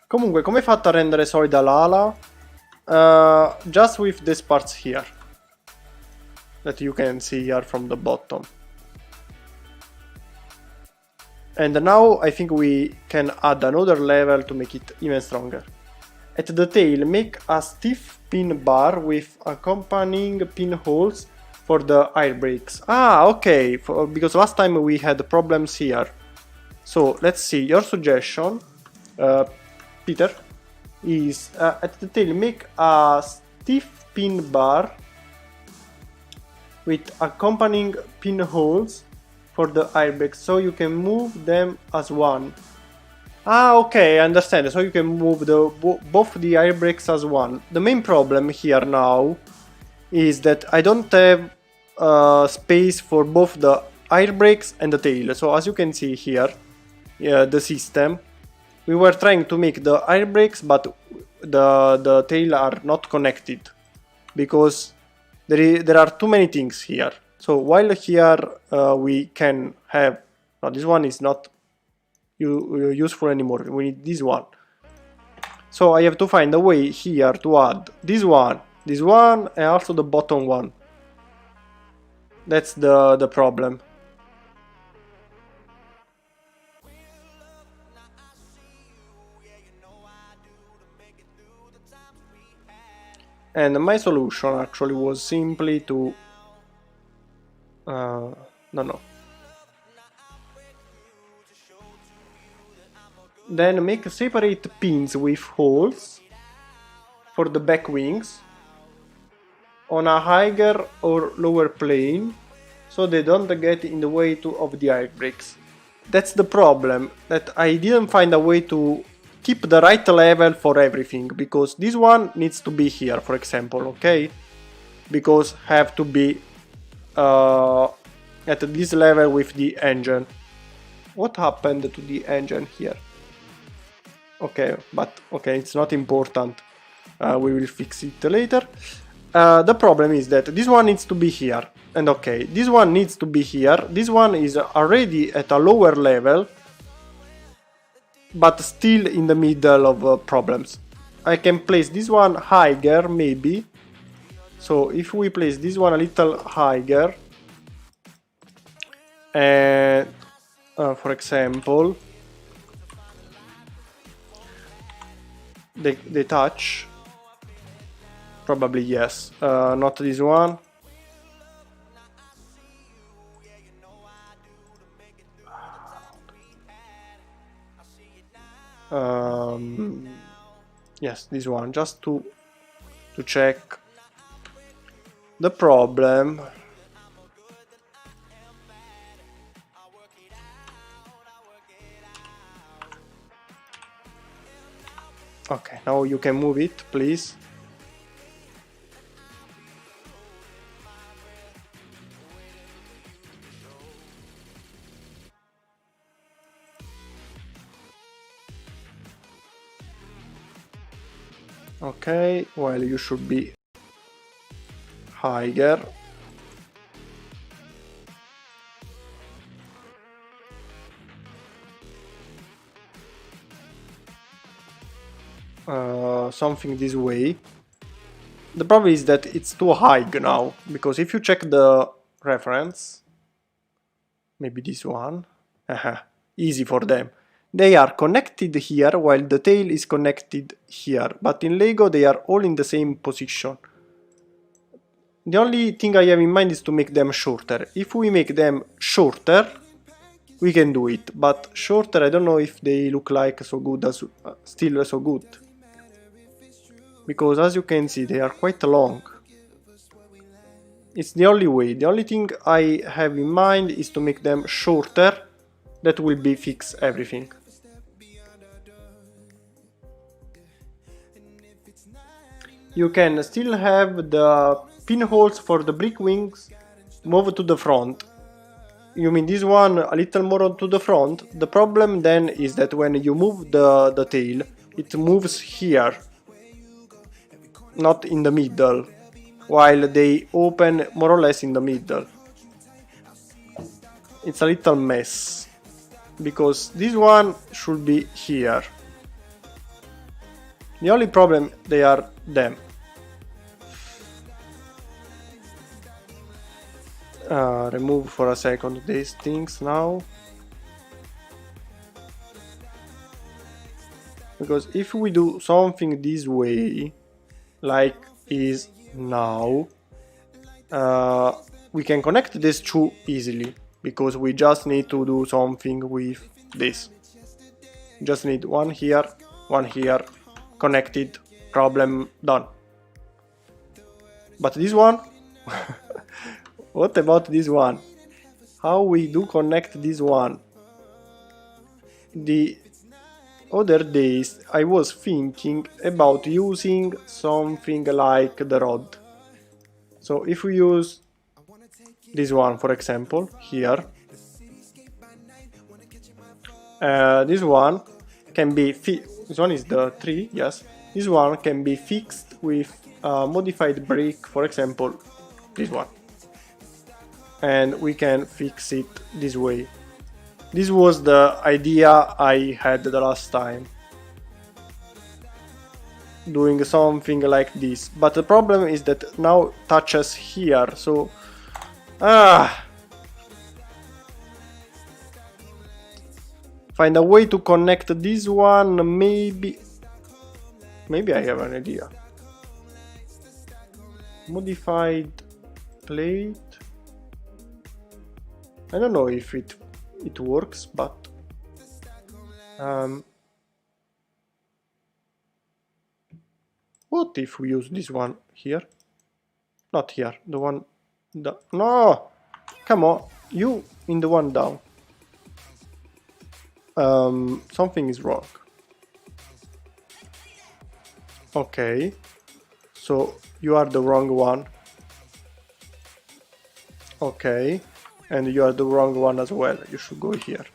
Comunque, come hai fatto a rendere solida l'ala? Just with these parts here that you can see here from the bottom. And now I think we can add another level to make it even stronger. At the tail, make a stiff pin bar with accompanying pinholes for the air brakes. Ah, okay, because last time we had problems here. So let's see, your suggestion, Peter, is at the tail make a stiff pin bar with accompanying pinholes for the airbrakes, so you can move them as one. Ah, okay, I understand. So you can move both the airbrakes as one. The main problem here now is that I don't have space for both the airbrakes and the tail. So as you can see here, the system, we were trying to make the air brakes, but the tail are not connected because there are too many things here. So while here we can have, no, this one is not useful anymore, we need this one. So I have to find a way here to add this one, and also the bottom one. That's the problem. And my solution actually was simply to no. Then make separate pins with holes for the back wings on a higher or lower plane, so they don't get in the way of the air brakes. That's the problem, that I didn't find a way to keep the right level for everything, because this one needs to be here, for example, okay? Because have to be at this level with the engine. What happened to the engine here? Okay, but okay, it's not important. We will fix it later. The problem is that this one needs to be here, and okay, this one needs to be here. This one is already at a lower level, but still in the middle of problems. I can place this one higher, maybe. So if we place this one a little higher, and for example, they touch. Probably yes. Not this one. Yes, this one, just to check the problem. Okay, now you can move it, please. Okay, well, you should be higher. Something this way. The problem is that it's too high now, because if you check the reference, maybe this one, easy for them. They are connected here while the tail is connected here, but in Lego they are all in the same position. The only thing I have in mind is to make them shorter. If we make them shorter, we can do it, but shorter I don't know if they look like so good as still so good. Because as you can see they are quite long. It's the only way. The only thing I have in mind is to make them shorter. That will be fix everything. You can still have the pinholes for the brick wings move to the front. You mean this one a little more to the front? The problem then is that when you move the tail, it moves here, not in the middle, while they open more or less in the middle. It's a little mess, because this one should be here. The only problem they are them. Remove for a second these things now, because if we do something this way, like is now, we can connect these two easily, because we just need to do something with this. Just need one here, connected, problem done. But this one? What about this one? How we do connect this one? The other days I was thinking about using something like the rod. So if we use this one, for example, here, this one can be this one is the 3, yes. This one can be fixed with a modified brake, for example, this one. and we can fix it this way. This was the idea I had the last time, doing something like this, but the problem is that now touches here, so find a way to connect this one. Maybe I have an idea. Modified plate. I don't know if it works, but what if we use this one here? Not here, the one no, come on, you in the one down. Something is wrong. Okay, so you are the wrong one. Okay, and you are the wrong one as well. You should go here.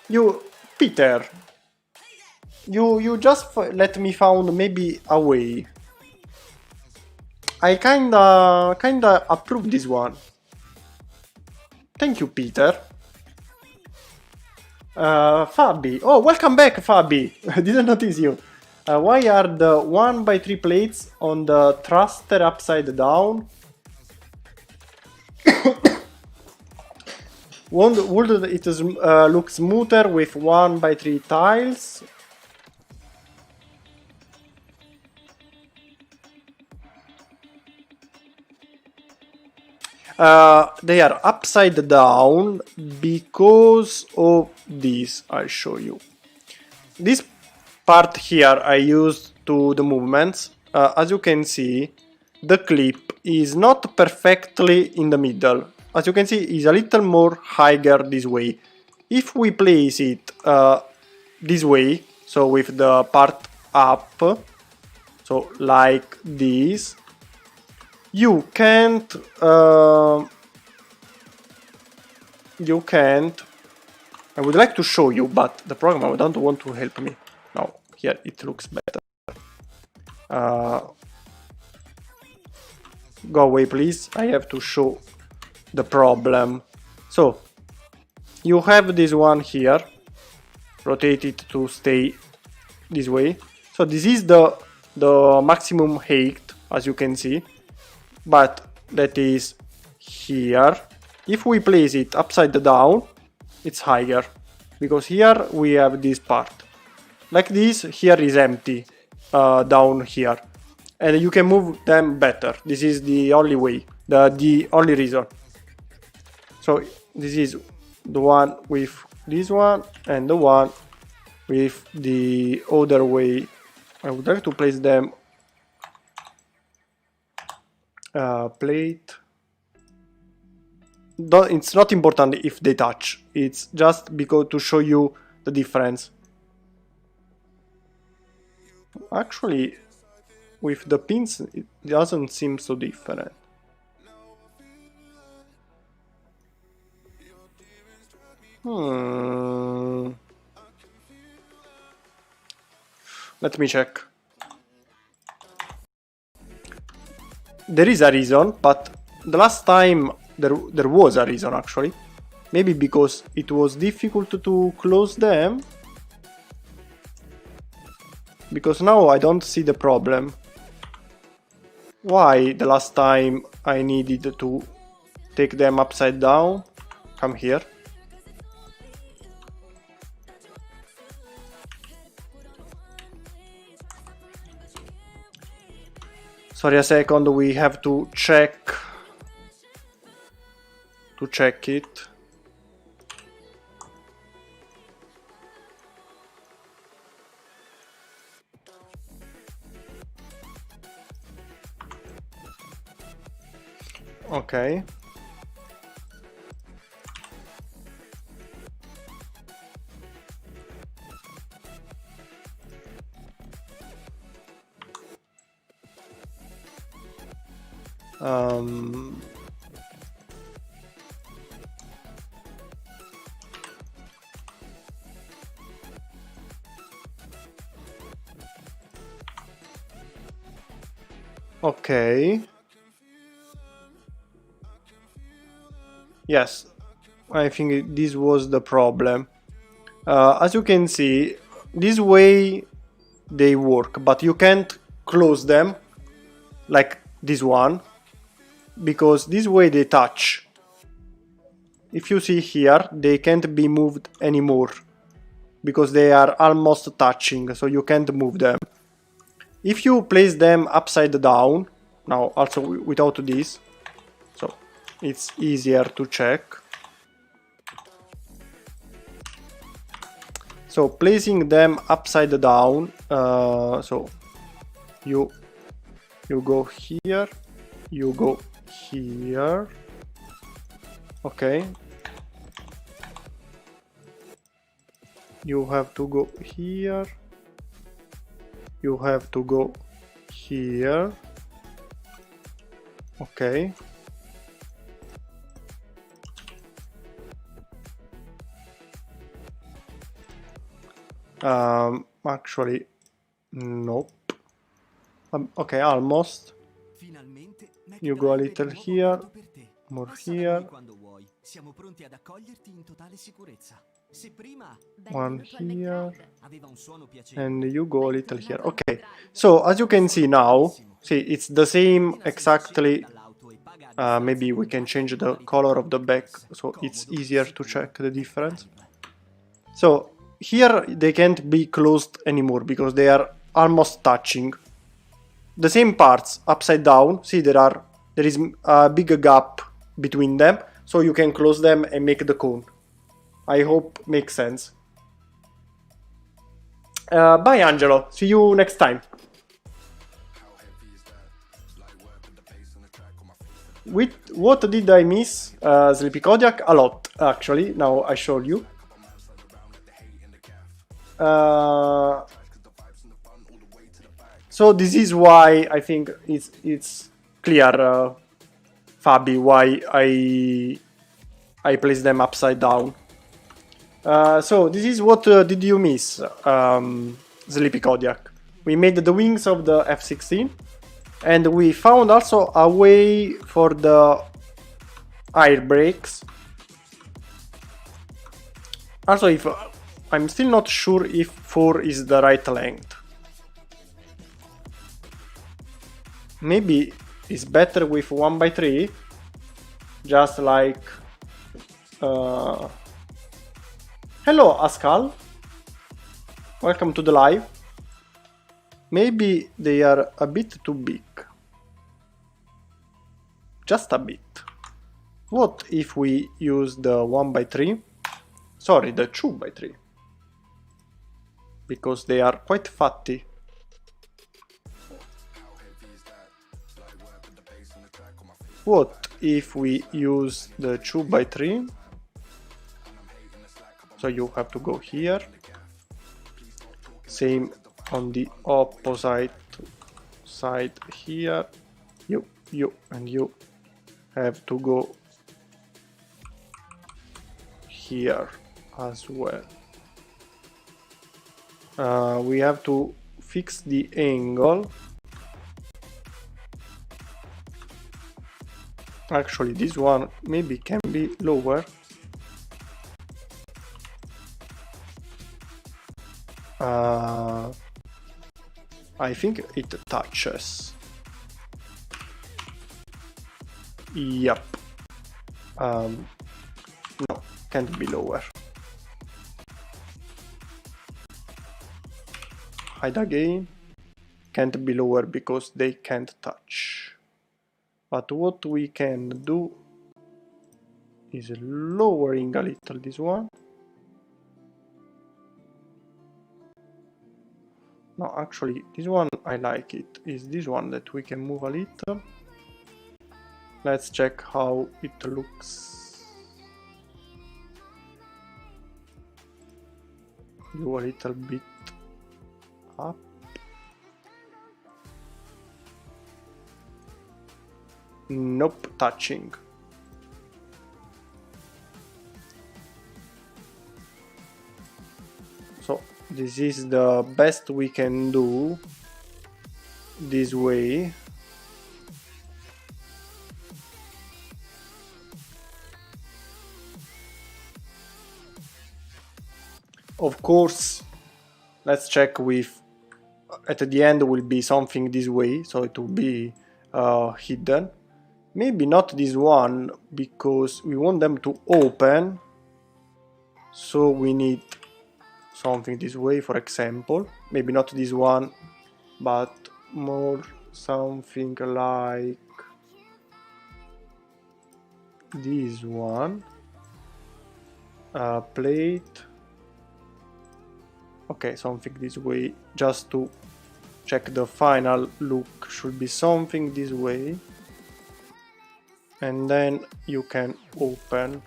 You, Peter, you just let me found maybe a way. I kinda approve this one. Thank you, Peter. Fabi. Oh, welcome back, Fabi. I didn't notice you. Why are the 1x3 plates on the thruster upside down? Would it look smoother with 1x3 tiles? They are upside down because of this. I'll show you. This part here I used to the movements. As you can see, the clip is not perfectly in the middle. As you can see, it's a little more higher this way. If we place it this way, so with the part up, so like this, you can't I would like to show you, but the program don't want to help me. Now here it looks better. Go away, please. I have to show the problem. So you have this one here, rotate it to stay this way. So this is the maximum height, as you can see, but that is here. If we place it upside down, it's higher, because here we have this part like this. Here is empty down here, and you can move them better. This is the only way, the only reason. So this is the one with this one and the one with the other way. I would like to place them plate. It's not important if they touch, it's just because to show you the difference. Actually, with the pins it doesn't seem so different. Let me check. There is a reason, but the last time there was a reason actually. Maybe because it was difficult to close them. Because now I don't see the problem. Why the last time I needed to take them upside down? Come here. Sorry a second, we have to check it. Okay. Okay. Yes, I think this was the problem. As you can see, this way they work, but you can't close them like this one, because this way they touch. If you see here, they can't be moved anymore because they are almost touching, so you can't move them. If you place them upside down, now also without this, so it's easier to check. So placing them upside down, so you go here, you go here, okay. You have to go here, you have to go here, okay. Actually, nope. Okay, almost. You go a little here, more here. One here, and you go a little here. Okay, so as you can see now, see, it's the same exactly. Maybe we can change the color of the back so it's easier to check the difference. So here they can't be closed anymore because they are almost touching. The same parts upside down, see, there is a big gap between them, so you can close them and make the cone. I hope makes sense. Bye Angelo, see you next time. What did I miss? Sleepy Kodiak? A lot, actually, now I showed you. So this is why I think it's clear, Fabi, why I place them upside down. So this is what did you miss, Sleepy Kodiak. We made the wings of the F-16, and we found also a way for the air brakes. Also, if I'm still not sure if 4 is the right length. Maybe it's better with 1x3, just like... Hello, Ascal. Welcome to the live. Maybe they are a bit too big. Just a bit. What if we use the 1x3? Sorry, the 2x3. Because they are quite fatty. What if we use the 2x3? So you have to go here. Same on the opposite side here. You and you have to go here as well. We have to fix the angle. Actually, this one maybe can be lower. I think it touches. Yep. No, can't be lower. Hide again. Can't be lower because they can't touch. But what we can do is lowering a little this one. No, actually, this one I like it. Is this one that we can move a little. Let's check how it looks. Do a little bit up. Nope, touching. So this is the best we can do this way. Of course, let's check with, at the end will be something this way, so it will be hidden. Maybe not this one, because we want them to open, so we need something this way, for example. Maybe not this one, but more something like this one. Plate. Okay, something this way, just to check the final look. Should be something this way, and then you can open.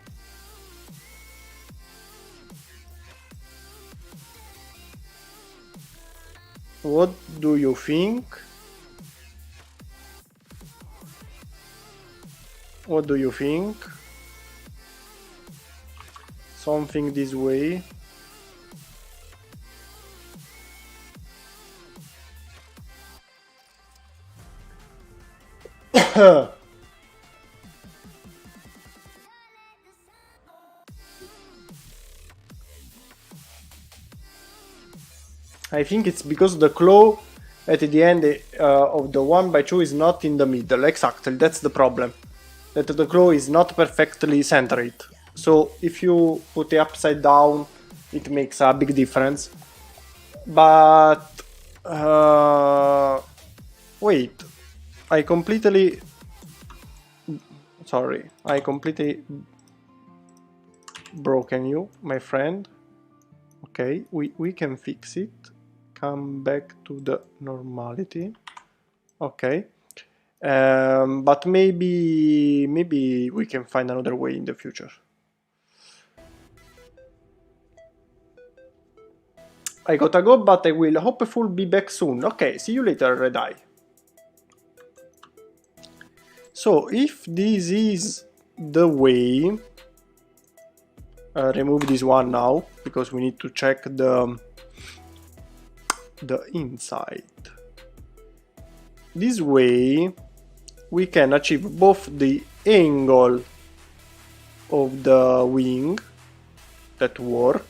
What do you think? What do you think? Something this way. I think it's because the claw at the end of the 1x2 is not in the middle. Exactly, that's the problem. That the claw is not perfectly centered. So if you put it upside down, it makes a big difference. But wait, I completely broken you, my friend. Okay, we can fix it. Come back to the normality. Okay, but maybe we can find another way in the future. I gotta go, but I will hopefully be back soon. Okay, see you later, Red Eye. So if this is the way, remove this one now, because we need to check the inside. This way we can achieve both the angle of the wing that work.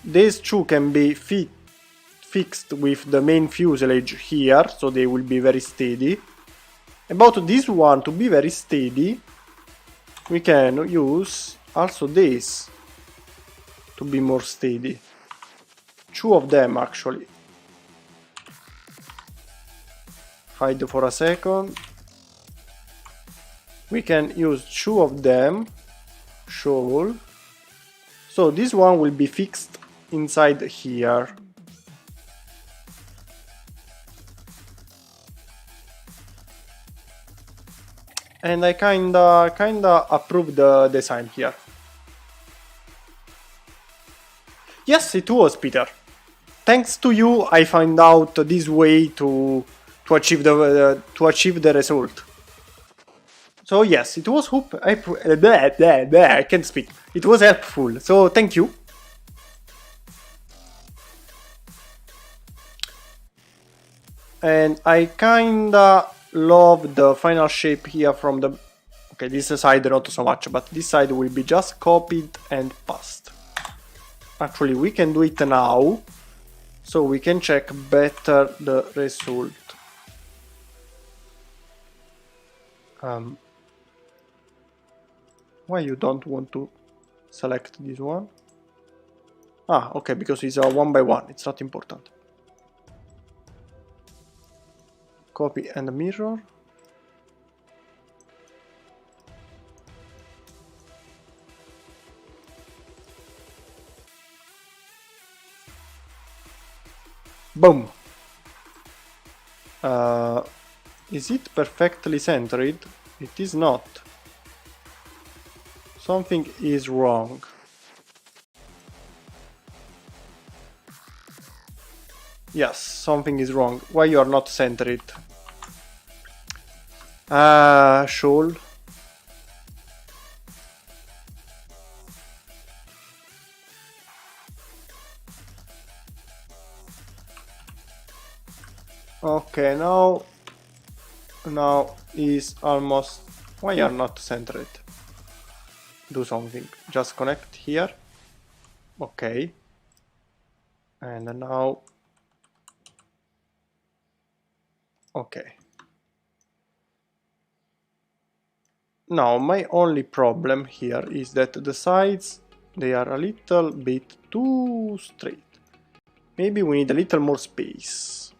These two can be fixed with the main fuselage here, so they will be very steady. About this one to be very steady, we can use also this to be more steady. Two of them actually. Hide for a second. We can use two of them. Shovel. So this one will be fixed inside here. And I kinda approve the design here. Yes, it was, Peter. Thanks to you, I found out this way to achieve the result. So yes, it was I can't speak. It was helpful. So thank you. And I kinda love the final shape here from the... Okay, this side not so much, but this side will be just copied and pasted. Actually, we can do it now, so we can check better the result. Why you don't want to select this one? Ah, okay, because it's a 1x1, it's not important. Copy and mirror. Boom. Is it perfectly centered? It is not. Something is wrong. Yes, something is wrong. Why you are not centered? Shoal. Okay, now is almost... Why you are not centered? do something. Just connect here. Okay. And now... Okay. Now, my only problem here is that the sides, they are a little bit too straight. Maybe we need a little more space.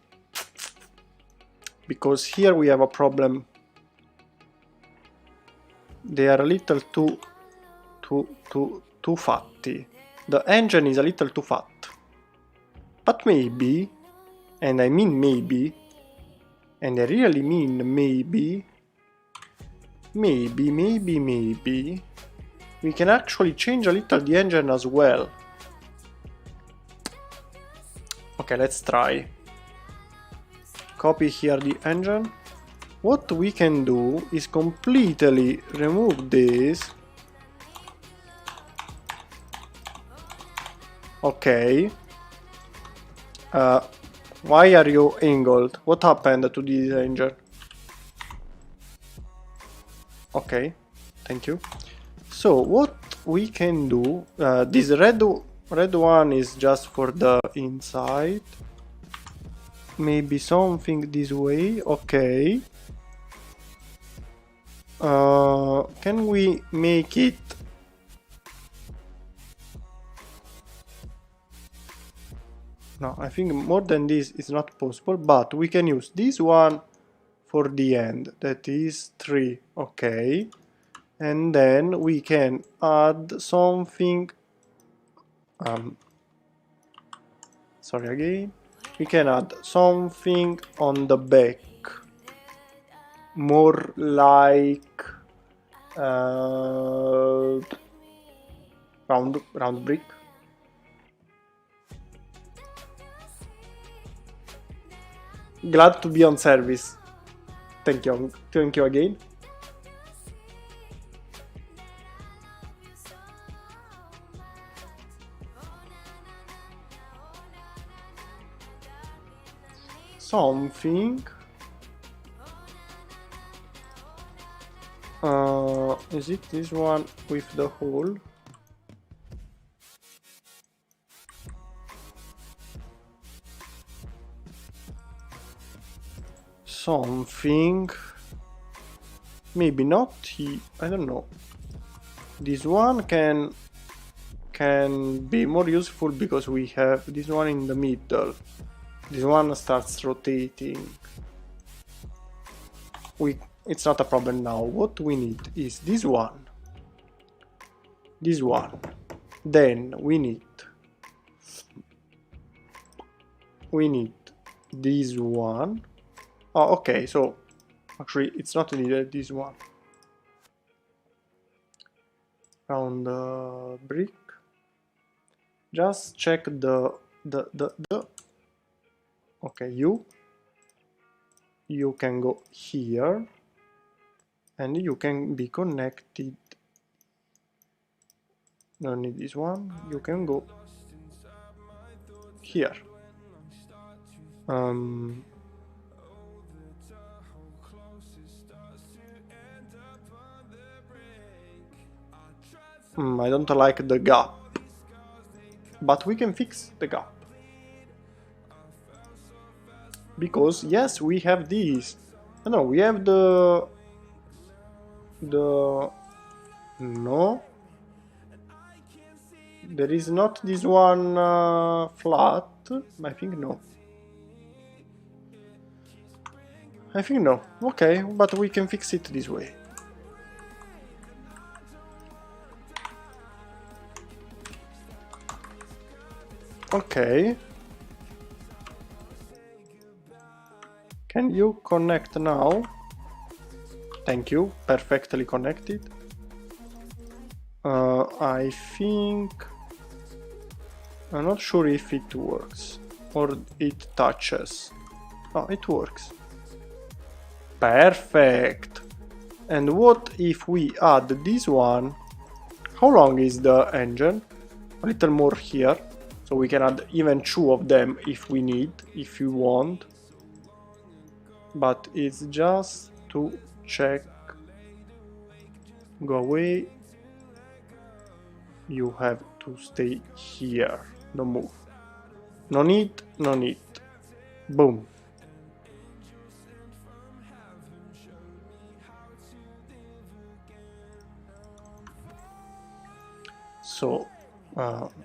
Because here we have a problem. They are a little too fatty. The engine is a little too fat. But maybe, and I mean maybe, and I really mean maybe, we can actually change a little the engine as well. Okay, let's try. Copy here the engine. What we can do is completely remove this. Okay. Why are you angled? What happened to this engine? Okay, thank you. So what we can do, this red one is just for the inside. Maybe something this way. Okay. Can we make it? No, I think more than this is not possible, but we can use this one for the end. That is 3. Okay. And then we can add something. Sorry again. We can add something on the back. More like round brick. Glad to be on service. Thank you again. Something. Is it this one with the hole? Something. Maybe not. I don't know. This one can be more useful because we have this one in the middle. This one starts rotating. It's not a problem now. What we need is this one. This one. Then we need this one. Oh, okay, so actually it's not needed, this one. Round brick. Just check the okay, you can go here and you can be connected. Don't need this one. You can go here. I don't like the gap, but we can fix the gap. Because yes, we have these. No, we have the no. There is not this one flat. I think no. I think no. Okay, but we can fix it this way. Okay. Can you connect now? Thank you. Perfectly connected. I think... I'm not sure if it works or it touches. Oh, it works. Perfect. And what if we add this one? How long is the engine? A little more here. So we can add even 2 of them if we need, if you want. But it's just to check. Go away. you have to stay here. Don't move. No need, no need. Boom. So,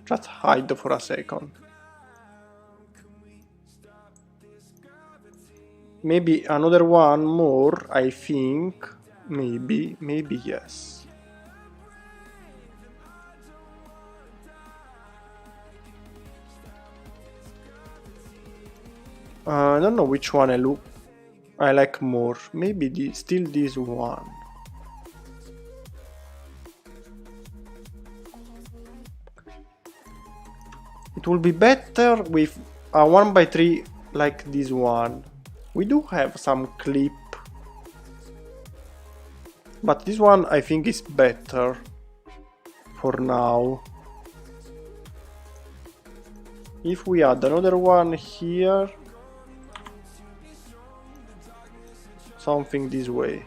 just hide for a second. Maybe another one more, I think. Maybe yes. I don't know which one I like more. Maybe still this one. It will be better with a 1x3 like this one. We do have some clip, but this one I think is better for now. If we add another one here, something this way.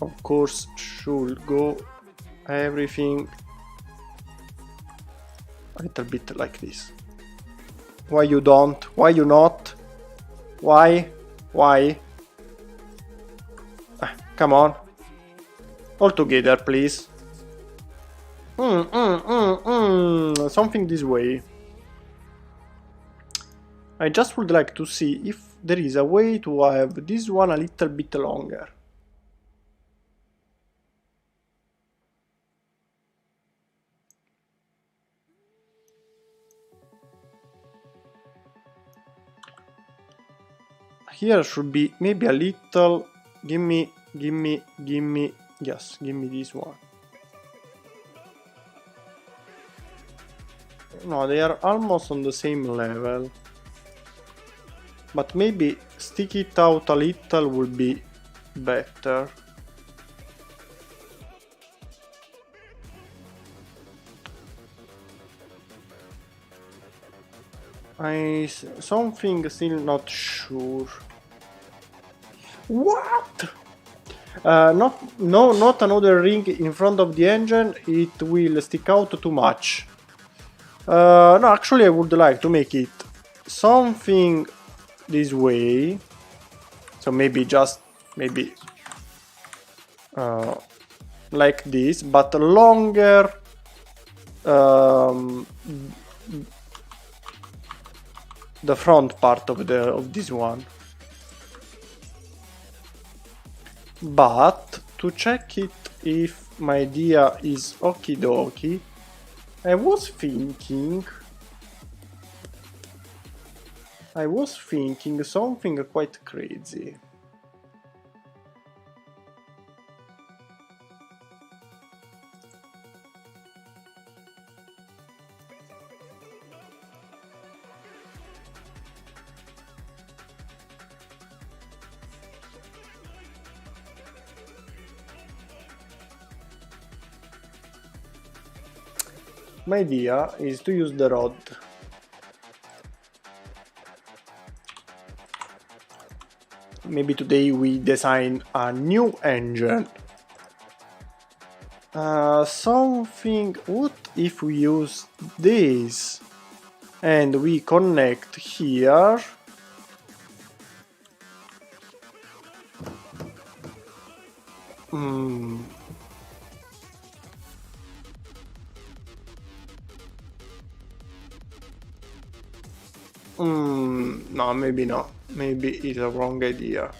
Of course, should go everything a little bit like this. Why you don't? Why you not? Why? Why? Come on. All together, please. Something this way. I just would like to see if there is a way to have this one a little bit longer. Here should be maybe a little. Give me, yes, give me this one. No, they are almost on the same level. But maybe stick it out a little would be better. Something still not sure. What? Not another ring in front of the engine. It will stick out too much. No, actually, I would like to make it something this way. So maybe just like this, but longer. The front part of this one. But to check it if my idea is okie dokie, I was thinking something quite crazy. My idea is to use the rod. Maybe today we design a new engine. Something. What if we use this and we connect here? No, maybe not. Maybe it's a wrong idea.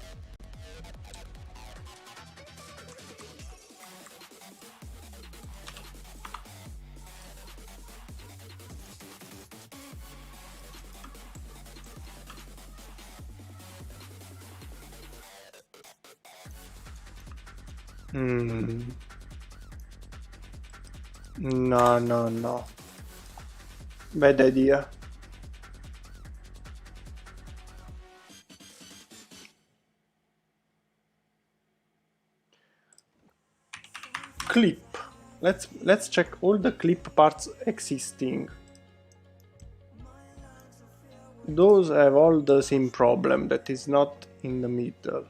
No. Bad idea. Clip. Let's check all the clip parts existing. those have all the same problem, that is not in the middle.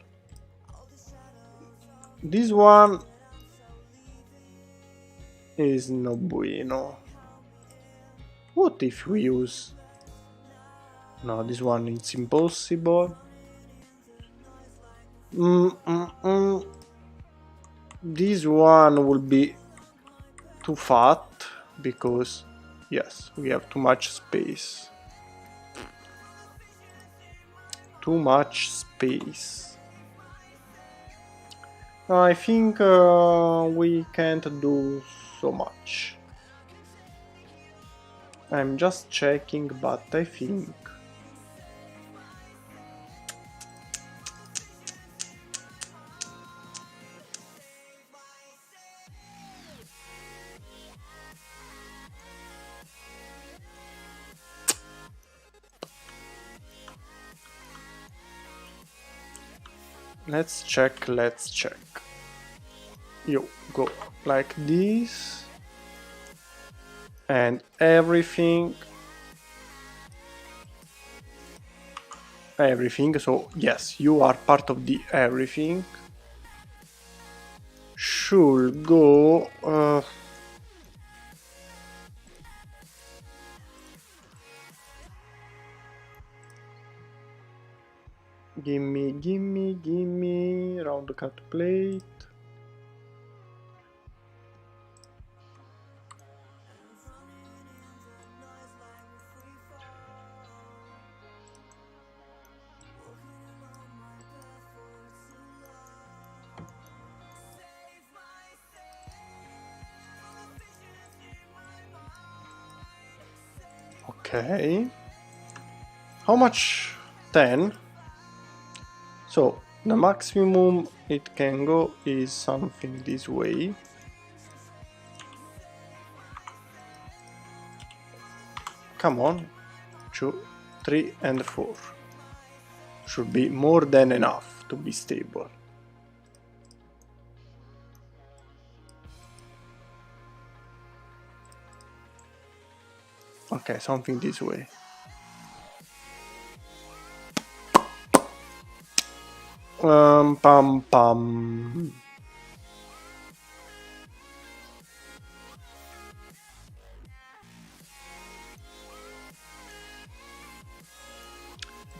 This one is no bueno. What if we use... No, this one is impossible. This one will be too fat because, yes, we have too much space. Too much space. I think we can't do so much. I'm just checking, but I think... Let's check. You go like this. And everything. So yes, you are part of the everything. Should go... Gimme round cut plate. Okay. How much? 10. So the maximum it can go is something this way. Come on. 2, 3 and 4. Should be more than enough to be stable. Okay, something this way. Pam pam.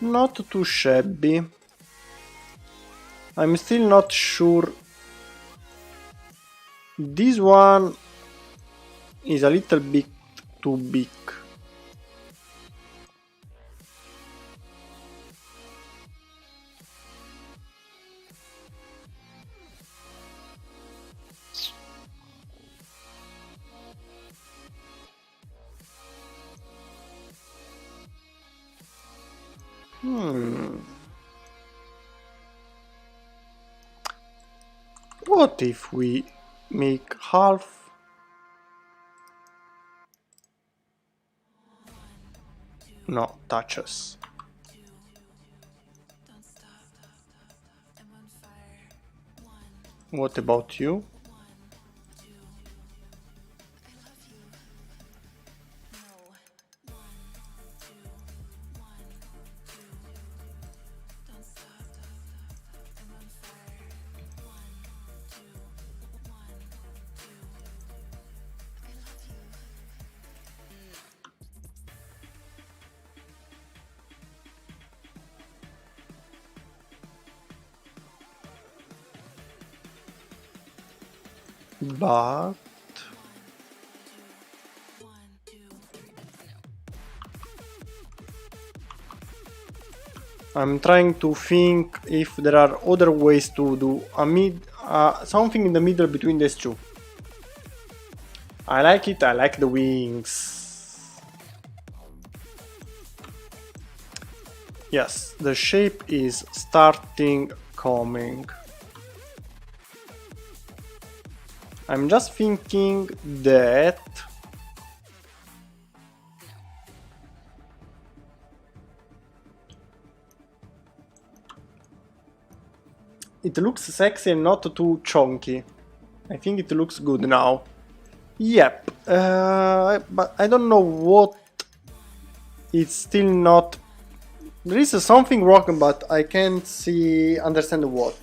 Not too shabby. I'm still not sure. This one is a little bit too big. What if we make half? No, touches. What about you? But I'm trying to think if there are other ways to do something in the middle between these two. I like it, I like the wings. Yes, the shape is starting coming. I'm just thinking that it looks sexy and not too chunky. I think it looks good now. Yep, but I don't know what it's still not There is something wrong, but I can't understand what.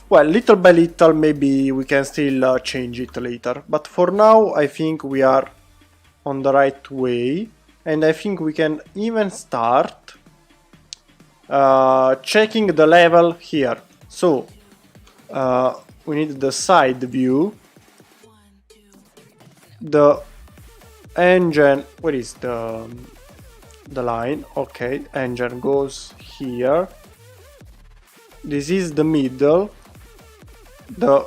Well, little by little, maybe we can still change it later. But for now, I think we are on the right way. And I think we can even start checking the level here. So, we need the side view. The engine, where is the line? Okay, engine goes here. This is the middle. The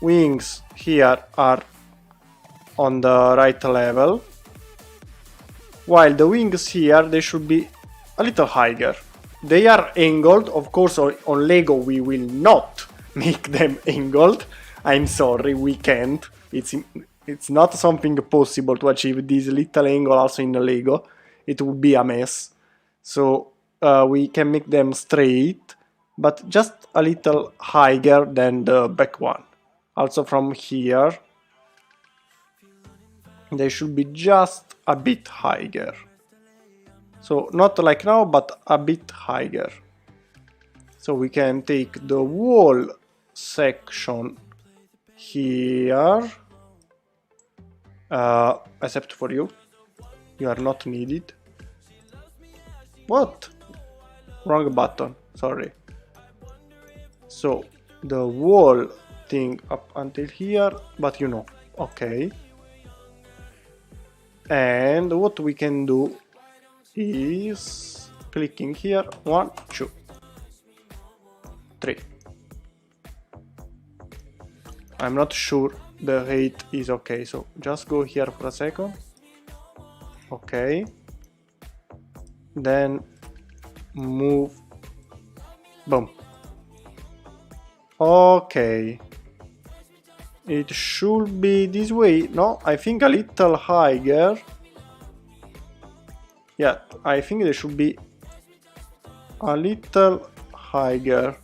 wings here are on the right level, while the wings here, they should be a little higher. They are angled, of course. On Lego we will not make them angled. I'm sorry, we can't. It's not something possible to achieve this little angle also in the Lego. It would be a mess. So we can make them straight, but just a little higher than the back one. Also from here, they should be just a bit higher. So not like now, but a bit higher. So we can take the wall section here, except for you. You are not needed. What? Wrong button, sorry. So the wall thing up until here, but you know, okay. And what we can do is clicking here, 1, 2, 3. I'm not sure the height is okay, so just go here for a second. Okay. Then move. Boom. Okay. It should be this way. No, I think a little higher. Yeah, I think they should be a little higher.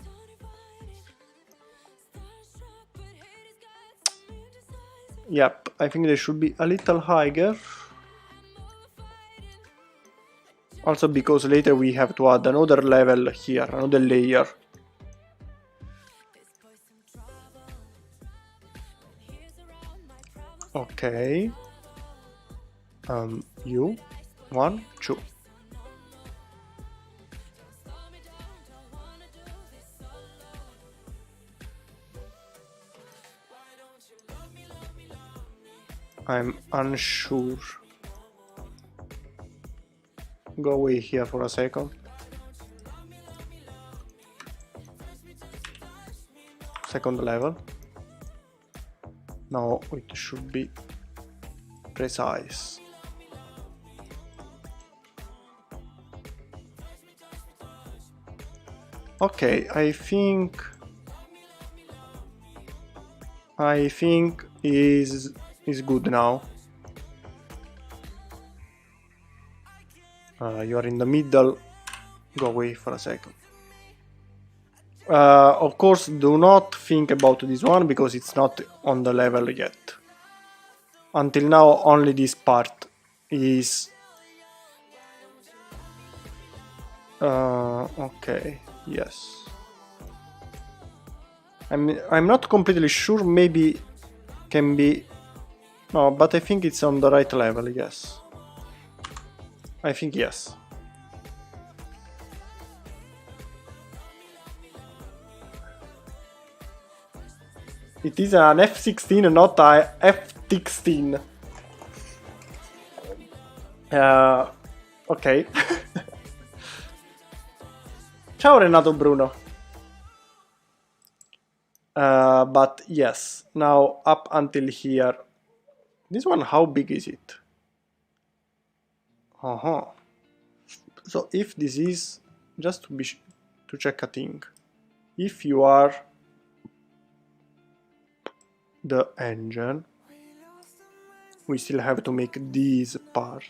Yep, I think they should be a little higher. Also because later we have to add another level here, another layer. Okay. You. 1, 2. I'm unsure. Go away here for a second. Second level. Now it should be precise. Okay, I think is good now. You are in the middle. Go away for a second. Of course, do not think about this one because it's not on the level yet. Until now, only this part is okay. Yes. I'm not completely sure. Maybe can be. No, but I think it's on the right level. Yes. I think yes. It is an F-16, not a F-16. Ok. Ciao Renato Bruno. But yes, now up until here. This one, how big is it? So if this is, just to check a thing. If you are the engine, we still have to make this part.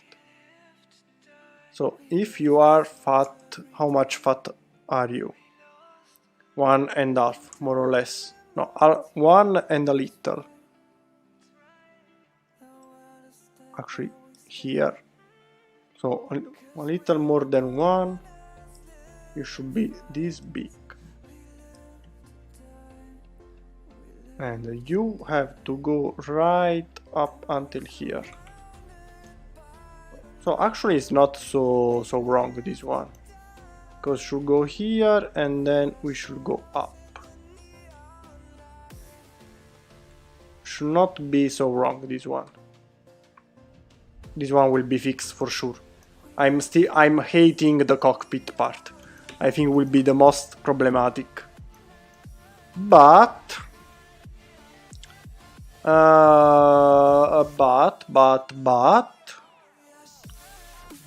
So if you are fat, how much fat are you? 1.5, more or less. No, 1 and a little. Actually, here. So a little more than 1. You should be this big. And you have to go right up until here. So actually it's not so wrong, this one. Because should go here and then we should go up. Should not be so wrong, this one. This one will be fixed for sure. I'm hating the cockpit part. I think will be the most problematic. But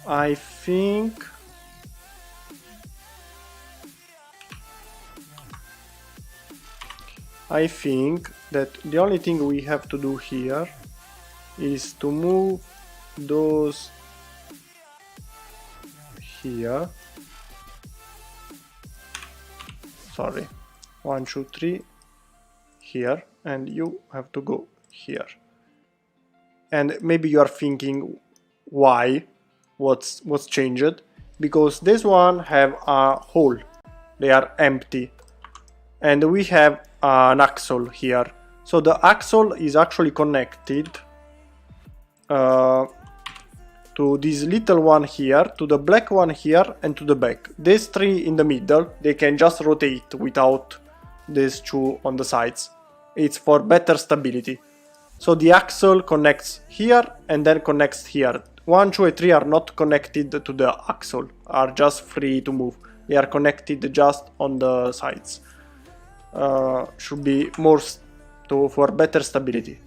I think that the only thing we have to do here is to move those here. Sorry, 1, 2, 3 here, and you have to go here. And maybe you are thinking why, what's changed? Because this one have a hole, they are empty, and we have an axle here. So the axle is actually connected to this little one here, to the black one here, and to the back. These three in the middle, they can just rotate without these two on the sides. It's for better stability. So the axle connects here and then connects here. 1, 2, and 3 are not connected to the axle, are just free to move. They are connected just on the sides. Should be more for better stability.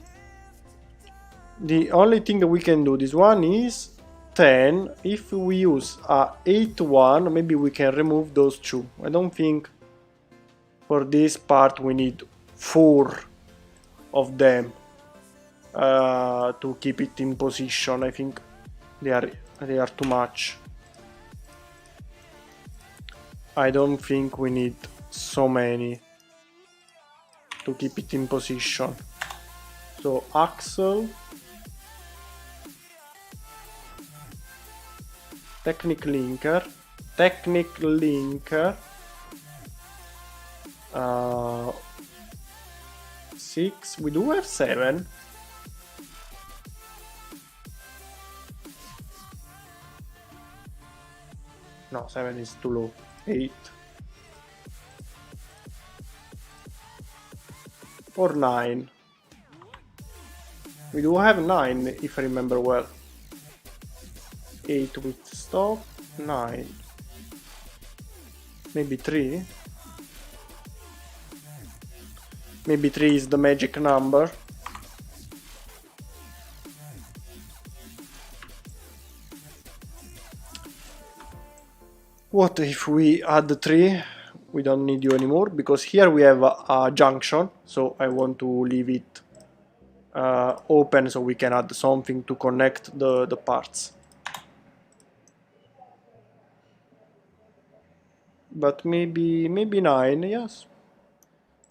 The only thing that we can do this one is 10. If we use a 8 one, maybe we can remove those two. I don't think for this part we need 4 of them to keep it in position. I think they are too much. I don't think we need so many to keep it in position. So axle, Technic linker, 6. We do have 7. No, 7 is too low. 8 or 9. We do have 9 if I remember well. 8 with stop, 9. Maybe 3. Maybe 3 is the magic number. What if we add 3? We don't need you anymore, because here we have a junction, so I want to leave it open so we can add something to connect the parts. But maybe 9, yes.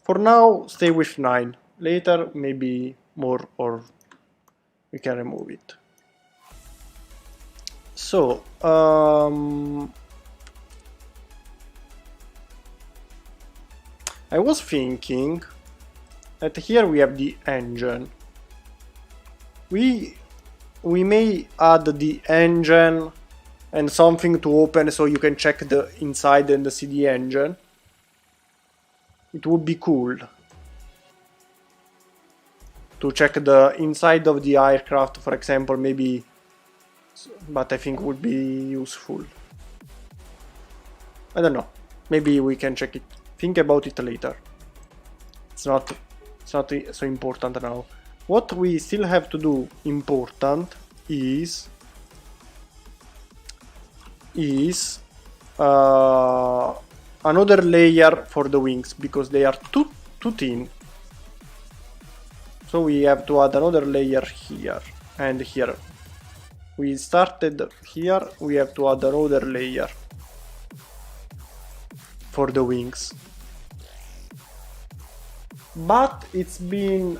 For now, stay with 9. Later, maybe more, or we can remove it. So, I was thinking that here we have the engine. We may add the engine and something to open so you can check the inside and see the engine. It would be cool to check the inside of the aircraft, for example, maybe, but I think would be useful. I don't know, maybe we can check it. Think about it later. It's not so important now. What we still have to do important is another layer for the wings, because they are too thin. So we have to add another layer here and here. We started here, we have to add another layer for the wings. But it's been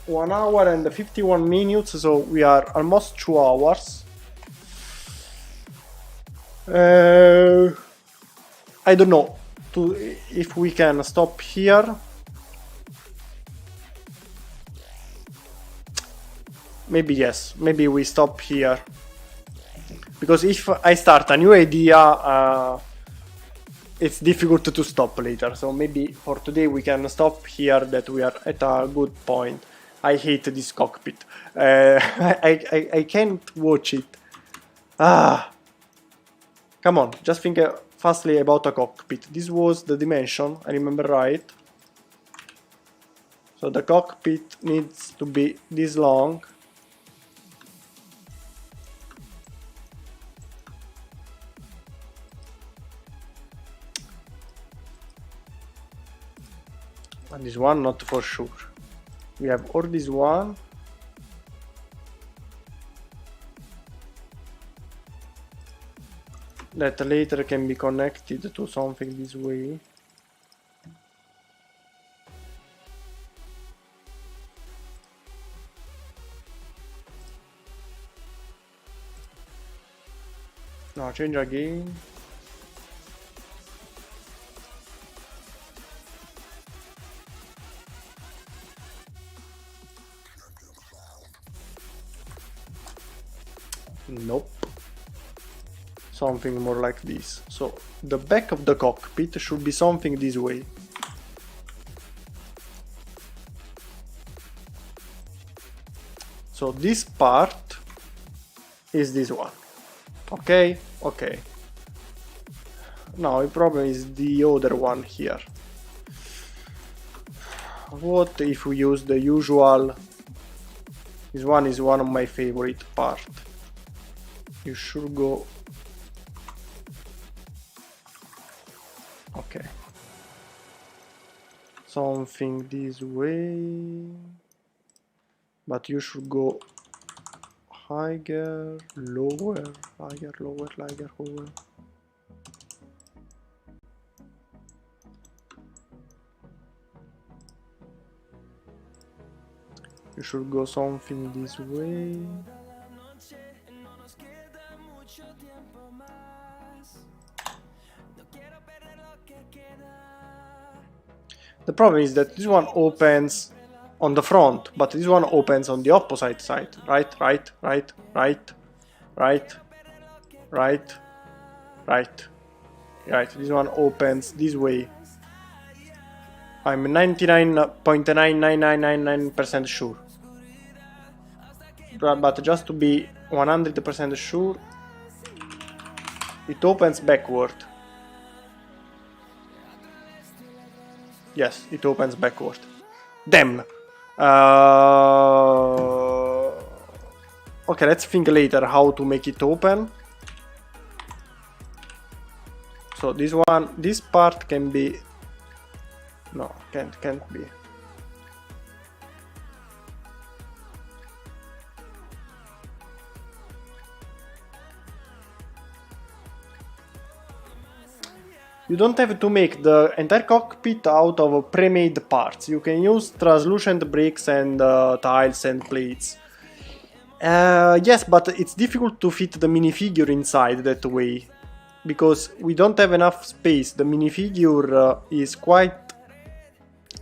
1 hour and 51 minutes, so we are almost 2 hours. I don't know if we can stop here. Maybe yes, maybe we stop here. Because if I start a new idea, it's difficult to stop later. So maybe for today we can stop here, that we are at a good point. I hate this cockpit. I can't watch it. Come on, just think fastly about a cockpit. This was the dimension, I remember right. So the cockpit needs to be this long. And this one, not for sure. We have or this one. That later can be connected to something this way. No, change again. Nope. Something more like this. So the back of the cockpit should be something this way. So this part is this one. Okay, okay. Now the problem is the other one here. What if we use the usual? This one is one of my favorite part. You should go. Okay. Something this way. But you should go higher, lower, higher, lower, higher, lower. You should go something this way. The problem is that this one opens on the front, but this one opens on the opposite side. Right, right, right, right, right, right, right, right. This one opens this way. I'm 99.99999% sure. But just to be 100% sure, it opens backward. Yes, it opens backward. Damn. Okay, let's think later how to make it open. So this part can be. No, can't be. You don't have to make the entire cockpit out of pre-made parts. You can use translucent bricks and tiles and plates. Yes, but it's difficult to fit the minifigure inside that way, because we don't have enough space. The minifigure is quite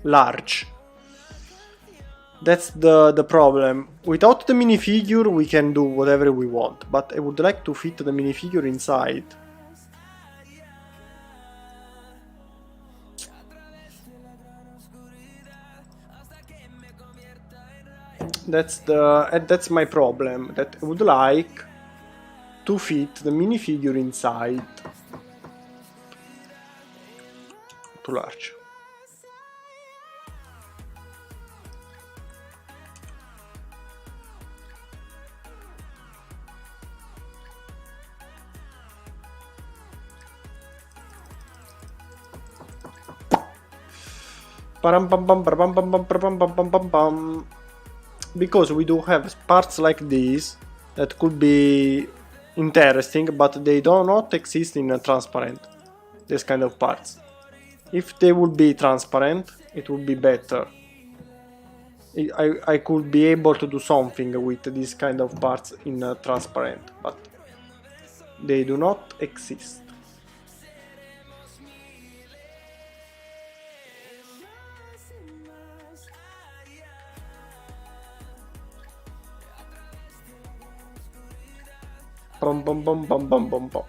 large. That's the problem. Without the minifigure we can do whatever we want, but I would like to fit the minifigure inside. That's my problem, that I would like to fit the minifigure inside. Too large. Because we do have parts like these that could be interesting, but they do not exist in a transparent. This kind of parts. If they would be transparent, it would be better. I could be able to do something with this kind of parts in transparent, but They do not exist. Bum bum bum bum bum bum bum.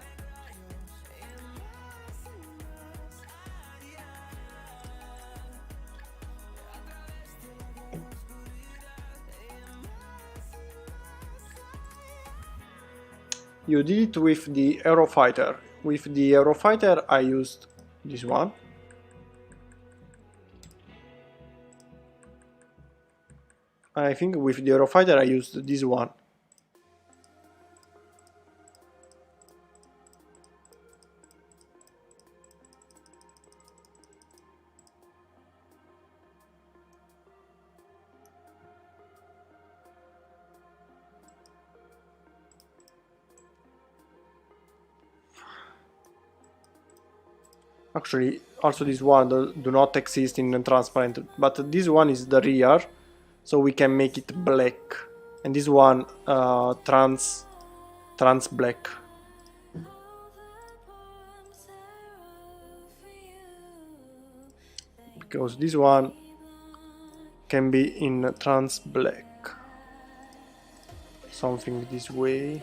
You did it with the Eurofighter. With the Eurofighter I used this one. I think with the Eurofighter I used this one. Actually, also this one do not exist in transparent, but this one is the rear, so we can make it black, and this one trans black. Because this one can be in trans black, something this way.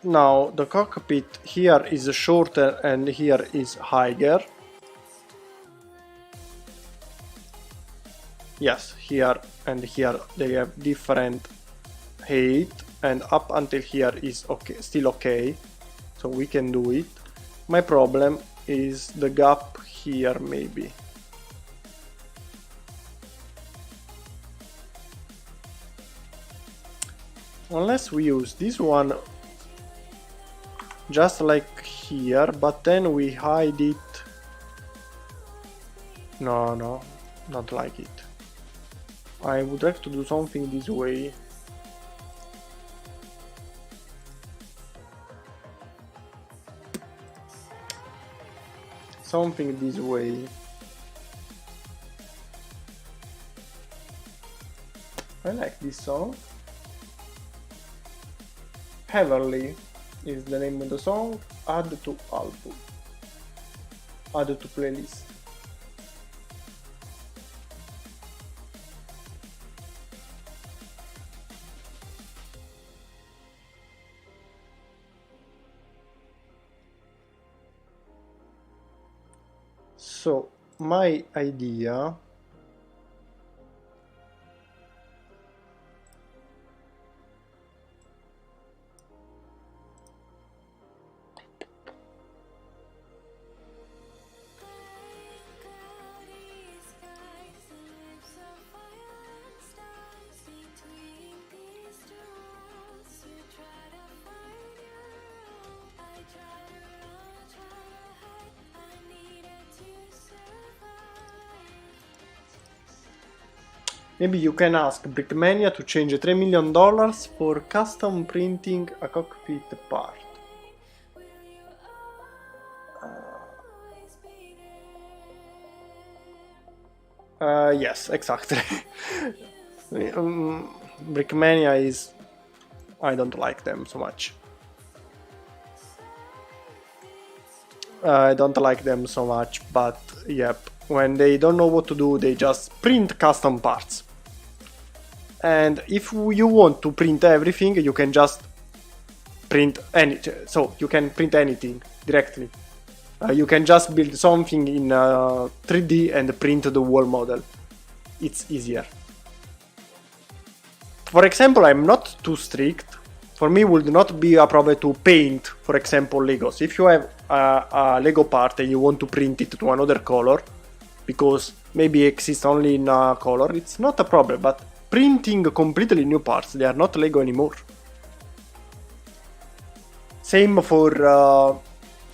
Now the cockpit here is shorter and here is higher. Yes, here and here they have different height, and up until here is okay, still okay, so we can do it. My problem is the gap here maybe. Unless we use this one just like here, but then we hide it. No, not like it. I would like to do something this way. Something this way. I like this song. Heavenly is the name of the song. Add to album. Add to playlist. So my idea maybe you can ask Brickmania to change $3 million for custom printing a cockpit part. Yes, exactly. Brickmania is... I don't like them so much. I don't like them so much, but yep, when they don't know what to do, they just print custom parts. And if you want to print everything, you can just print so you can print anything directly. You can just build something in 3D and print the whole model. It's easier. For example, I'm not too strict. For me, it would not be a problem to paint, for example, Legos. If you have a Lego part and you want to print it to another color, because maybe it exists only in a color, it's not a problem. But printing completely new parts, they are not Lego anymore. Same for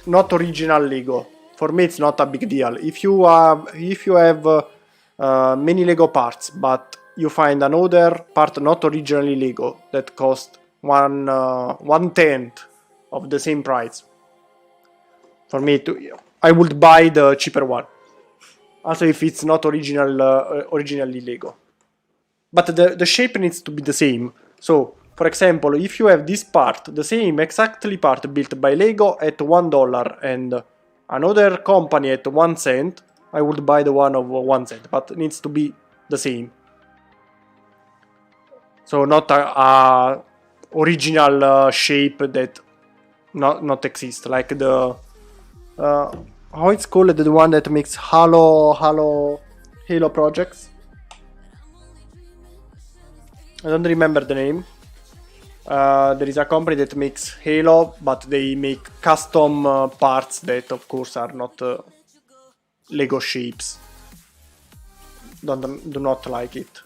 not original Lego. For me, it's not a big deal. If you have many Lego parts, but you find another part not originally Lego that cost 1/10 of the same price, For me, I would buy the cheaper one. Also, if it's not originally Lego. But the shape needs to be the same. So, for example, if you have this part, the same exactly part built by Lego at $1 and another company at 1 cent, I would buy the one of 1 cent, but it needs to be the same. So not a original shape that not exist, like the how it's called, the one that makes Halo projects. I don't remember the name. There is a company that makes Halo, but they make custom parts that, of course, are not Lego shapes. Do not like it.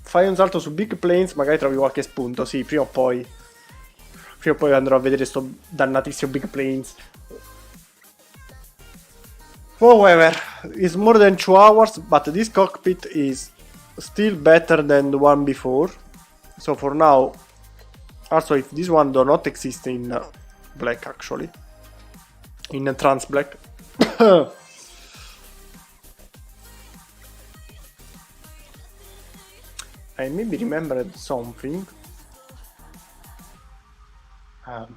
Fai un salto su Big Planes, magari trovi qualche spunto. Sì, prima o poi. Prima o poi andrò a vedere sto dannatissimo Big Planes. However, it's more than 2 hours, but this cockpit is still better than the one before. So for now, also if this one do not exist in black, actually, in trans black. I maybe remembered something. I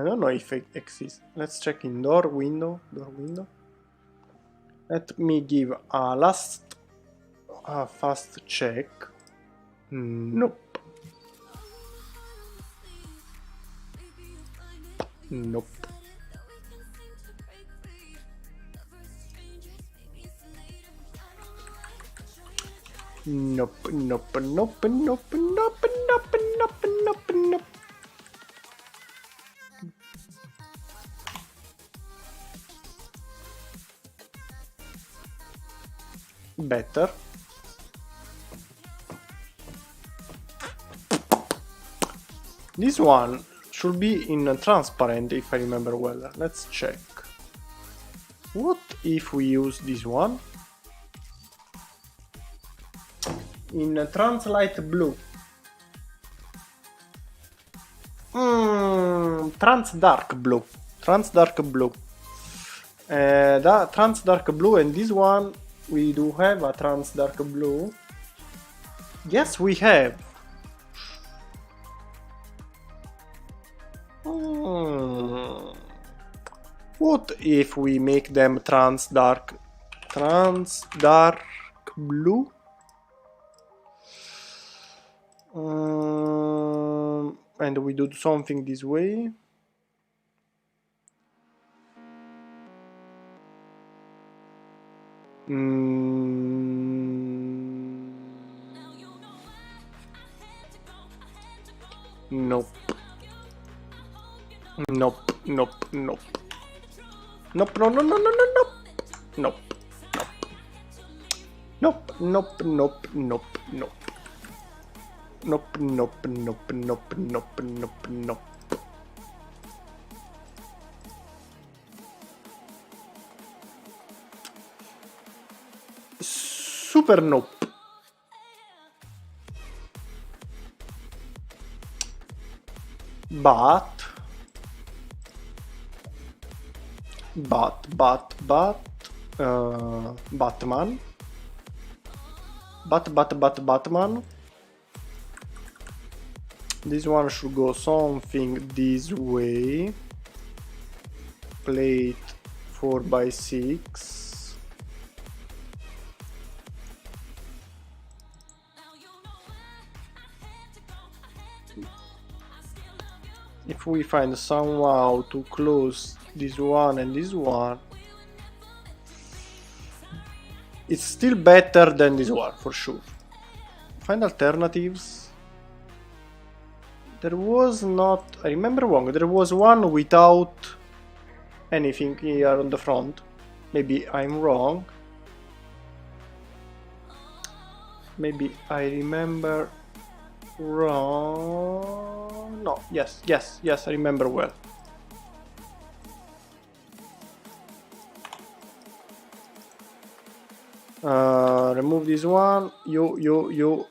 don't know if it exists. Let's check in door window. Let me give a last fast check. Nope. Nope. Nope, nope, nope, nope, nope, nope, nope, nope, nope. Better. This one should be in transparent, if I remember well. Let's check. What if we use this one in trans-light blue? Trans-dark blue. Trans-dark blue. Trans-dark blue, and this one, we do have a trans-dark blue. Yes, we have. What if we make them trans-dark blue? And we do something this way. Nope. Nope, nope, nope. Nope, no, no, no, no, no, nope. Nope, nope. Nope, nope, nope, nope, nope. Nope, nope, nope, nope, nope, nope, nope. Super nope. Batman. Batman. This one should go something this way. Plate 4x6. If we find somehow to close this one and this one, it's still better than this one for sure. Find alternatives. There was not, I remember wrong, there was one without anything here on the front. Maybe I'm wrong. Maybe I remember wrong. No, yes, I remember well. Remove this one. You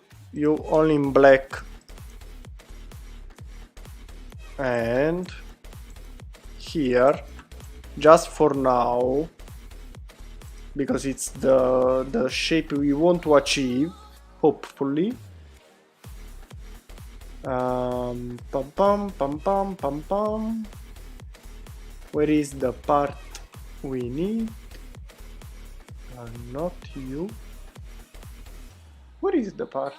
only in black and here, just for now, because it's the shape we want to achieve, hopefully. Pam pam pam pam pam pam. Where is the part we need? Not you. Where is the part?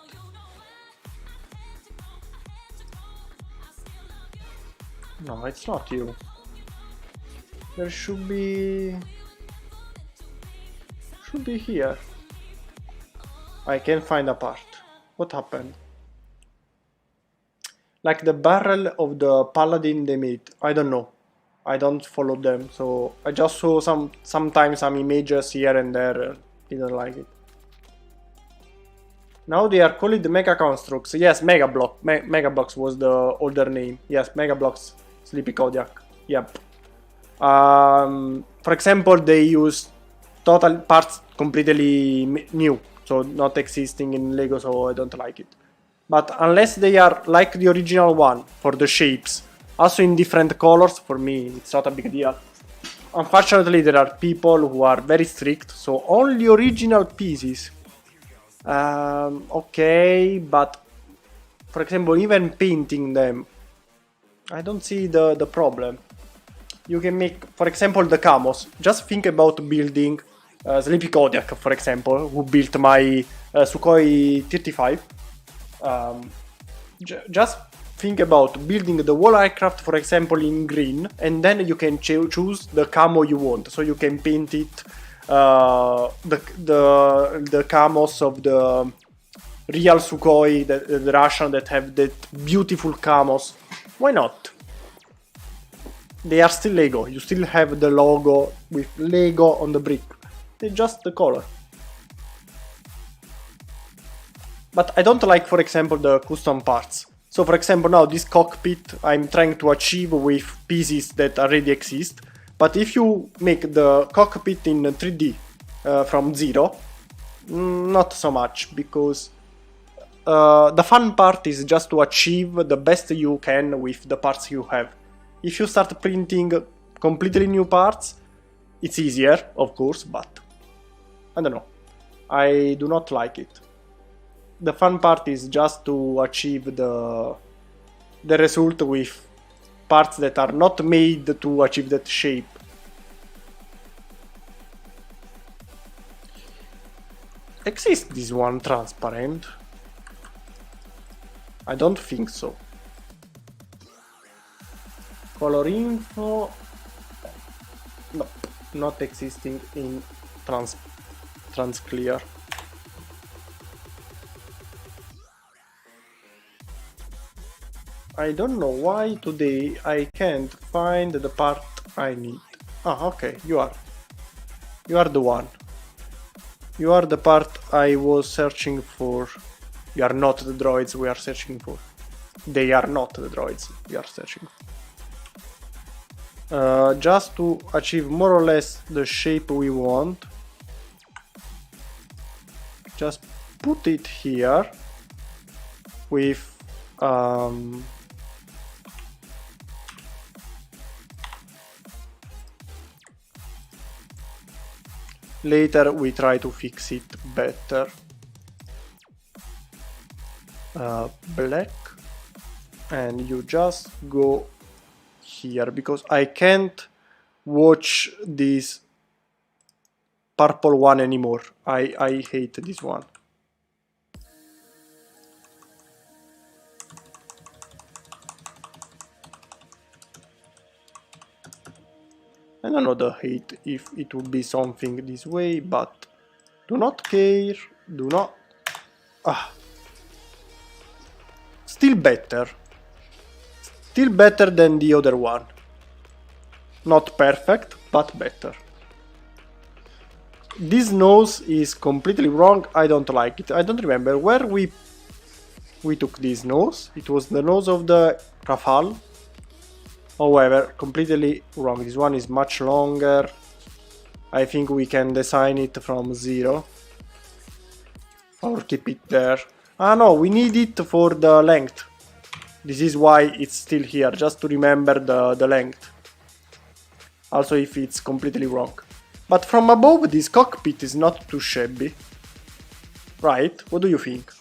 No, it's not you. There should be here. I can't find a part. What happened? Like the barrel of the paladin they made. I don't know. I don't follow them, so I just saw sometimes some images here and there. Didn't like it. Now they are called the Mega Constructs. Yes, Mega Block. Mega Blocks was the older name. Yes, Mega Blocks. Sleepy Kodiak. Yep. For example, they use total parts completely new, so not existing in Lego, so I don't like it. But unless they are like the original one for the shapes, also in different colors, for me it's not a big deal. Unfortunately, there are people who are very strict, so only original pieces. Okay, but for example, even painting them, I don't see the problem. You can make, for example, the camos. Just think about building Sleepy Kodiak, for example, who built my Sukhoi 35. Just think about building the whole aircraft, for example, in green, and then you can choose the camo you want. So you can paint it, the camos of the real Sukhoi, the Russian that have that beautiful camos. Why not? They are still Lego. You still have the logo with Lego on the brick. It's just the color. But I don't like, for example, the custom parts. So for example, now this cockpit I'm trying to achieve with pieces that already exist. But if you make the cockpit in 3D from zero, not so much, because the fun part is just to achieve the best you can with the parts you have. If you start printing completely new parts, it's easier, of course, but I don't know. I do not like it. The fun part is just to achieve the result with parts that are not made to achieve that shape. Exists this one transparent? I don't think so. Color info. No, not existing in trans clear. I don't know why today I can't find the part I need. Ah, okay, you are the one. You are the part I was searching for. You are not the droids we are searching for. They are not the droids we are searching for. Just to achieve more or less the shape we want, just put it here with later we try to fix it better. Black, and you just go here, because I can't watch this purple one anymore. I hate this one. I don't know the hate if it would be something this way, but do not care, do not... Ah. Still better. Still better than the other one. Not perfect, but better. This nose is completely wrong. I don't like it. I don't remember where we took this nose. It was the nose of the Rafale. However, completely wrong. This one is much longer. I think we can design it from zero. Or keep it there. Ah no, we need it for the length. This is why it's still here, just to remember the length. Also if it's completely wrong. But from above, this cockpit is not too shabby. Right? What do you think?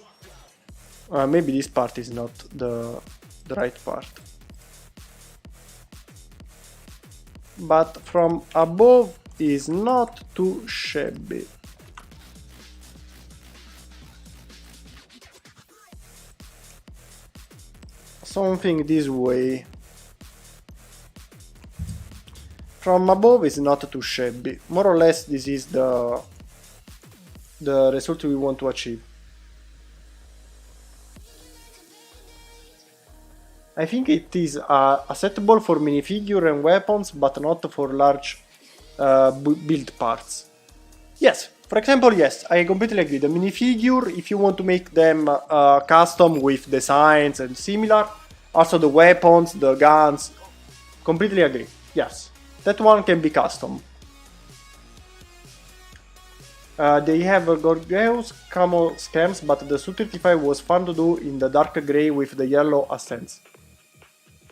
Maybe this part is not the right part. But from above is not too shabby. Something this way. From above is not too shabby. More or less this is the result we want to achieve. I think it is acceptable for minifigure and weapons, but not for large build parts. Yes, for example, yes, I completely agree. The minifigure, if you want to make them custom with designs and similar, also the weapons, the guns, completely agree. Yes, that one can be custom. They have gorgeous camo scams, but the Su-35 was fun to do in the dark grey with the yellow accents.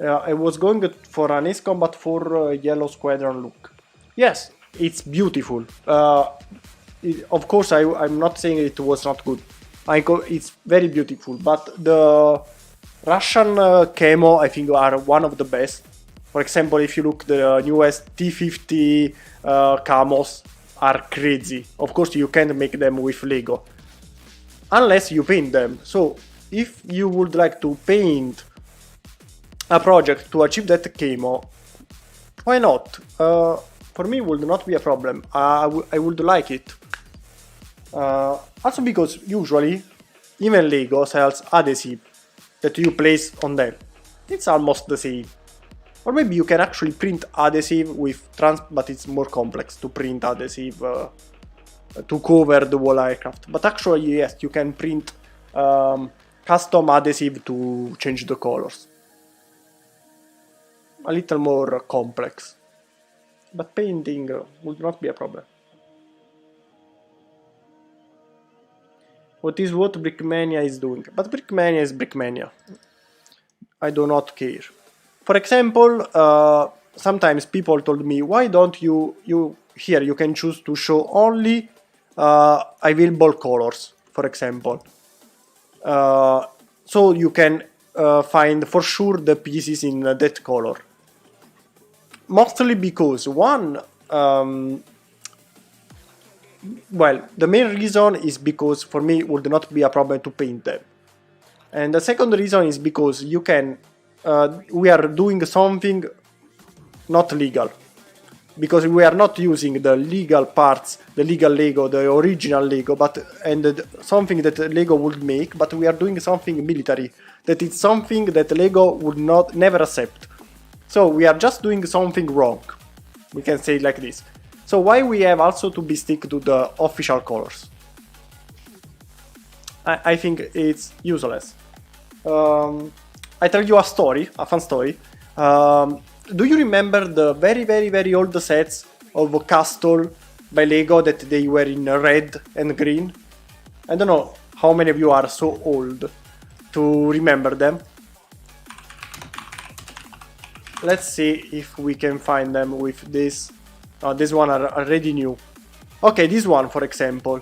I was going for an Ace Combat 4 Yellow Squadron look. Yes, it's beautiful. Of course, I'm not saying it was not good. It's very beautiful, but the Russian camo, I think, are one of the best. For example, if you look, the newest T-50 camos are crazy. Of course, you can't make them with Lego, unless you paint them. So, if you would like to paint a project to achieve that camo, why not? For me, it would not be a problem. I would like it. Also because usually, even Lego sells adhesive that you place on them. It's almost the same. Or maybe you can actually print adhesive with but it's more complex to print adhesive to cover the whole aircraft. But actually, yes, you can print custom adhesive to change the colors. A little more complex, but painting would not be a problem. What is what Brickmania is doing? But Brickmania is Brickmania. I do not care. For example, sometimes people told me, why don't you here you can choose to show only available colors, for example. So you can find for sure the pieces in that color. Mostly because one, well, the main reason is because for me it would not be a problem to paint them. And the second reason is because you can, we are doing something not legal. Because we are not using the legal parts, the legal Lego, the original Lego, and something that Lego would make, but we are doing something military. That is something that Lego would never accept. So we are just doing something wrong. We can say it like this. So why we have also to be stick to the official colors? I think it's useless. I tell you a story, a fun story. Do you remember the very old sets of Castle by Lego that they were in red and green? I don't know how many of you are so old to remember them. Let's see if we can find them with this. This one are already new. Okay, this one, for example.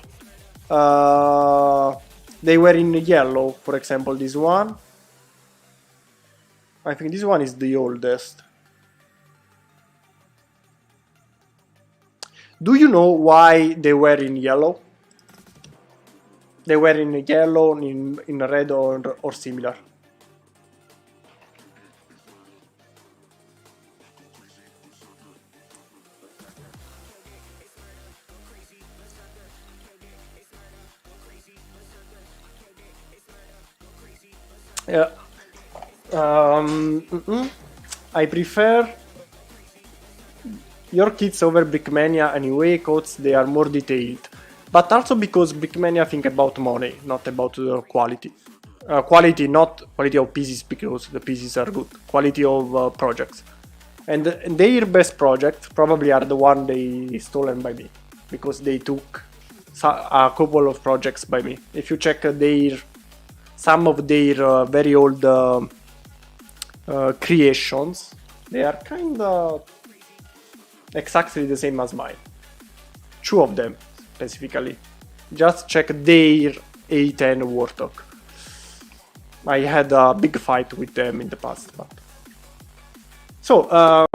They were in yellow, for example, this one. I think this one is the oldest. Do you know why they were in yellow? They were in yellow, in red or similar. Yeah. I prefer your kits over Brickmania anyway, cause they are more detailed. But also because Brickmania think about money, not about the quality. Quality, not quality of pieces, because the pieces are good. Quality of projects. And their best projects probably are the one they stolen by me, because they took a couple of projects by me. If you check some of their very old creations. They are kinda exactly the same as mine. 2 of them specifically. Just check their A10 Warthog. I had a big fight with them in the past. But... So,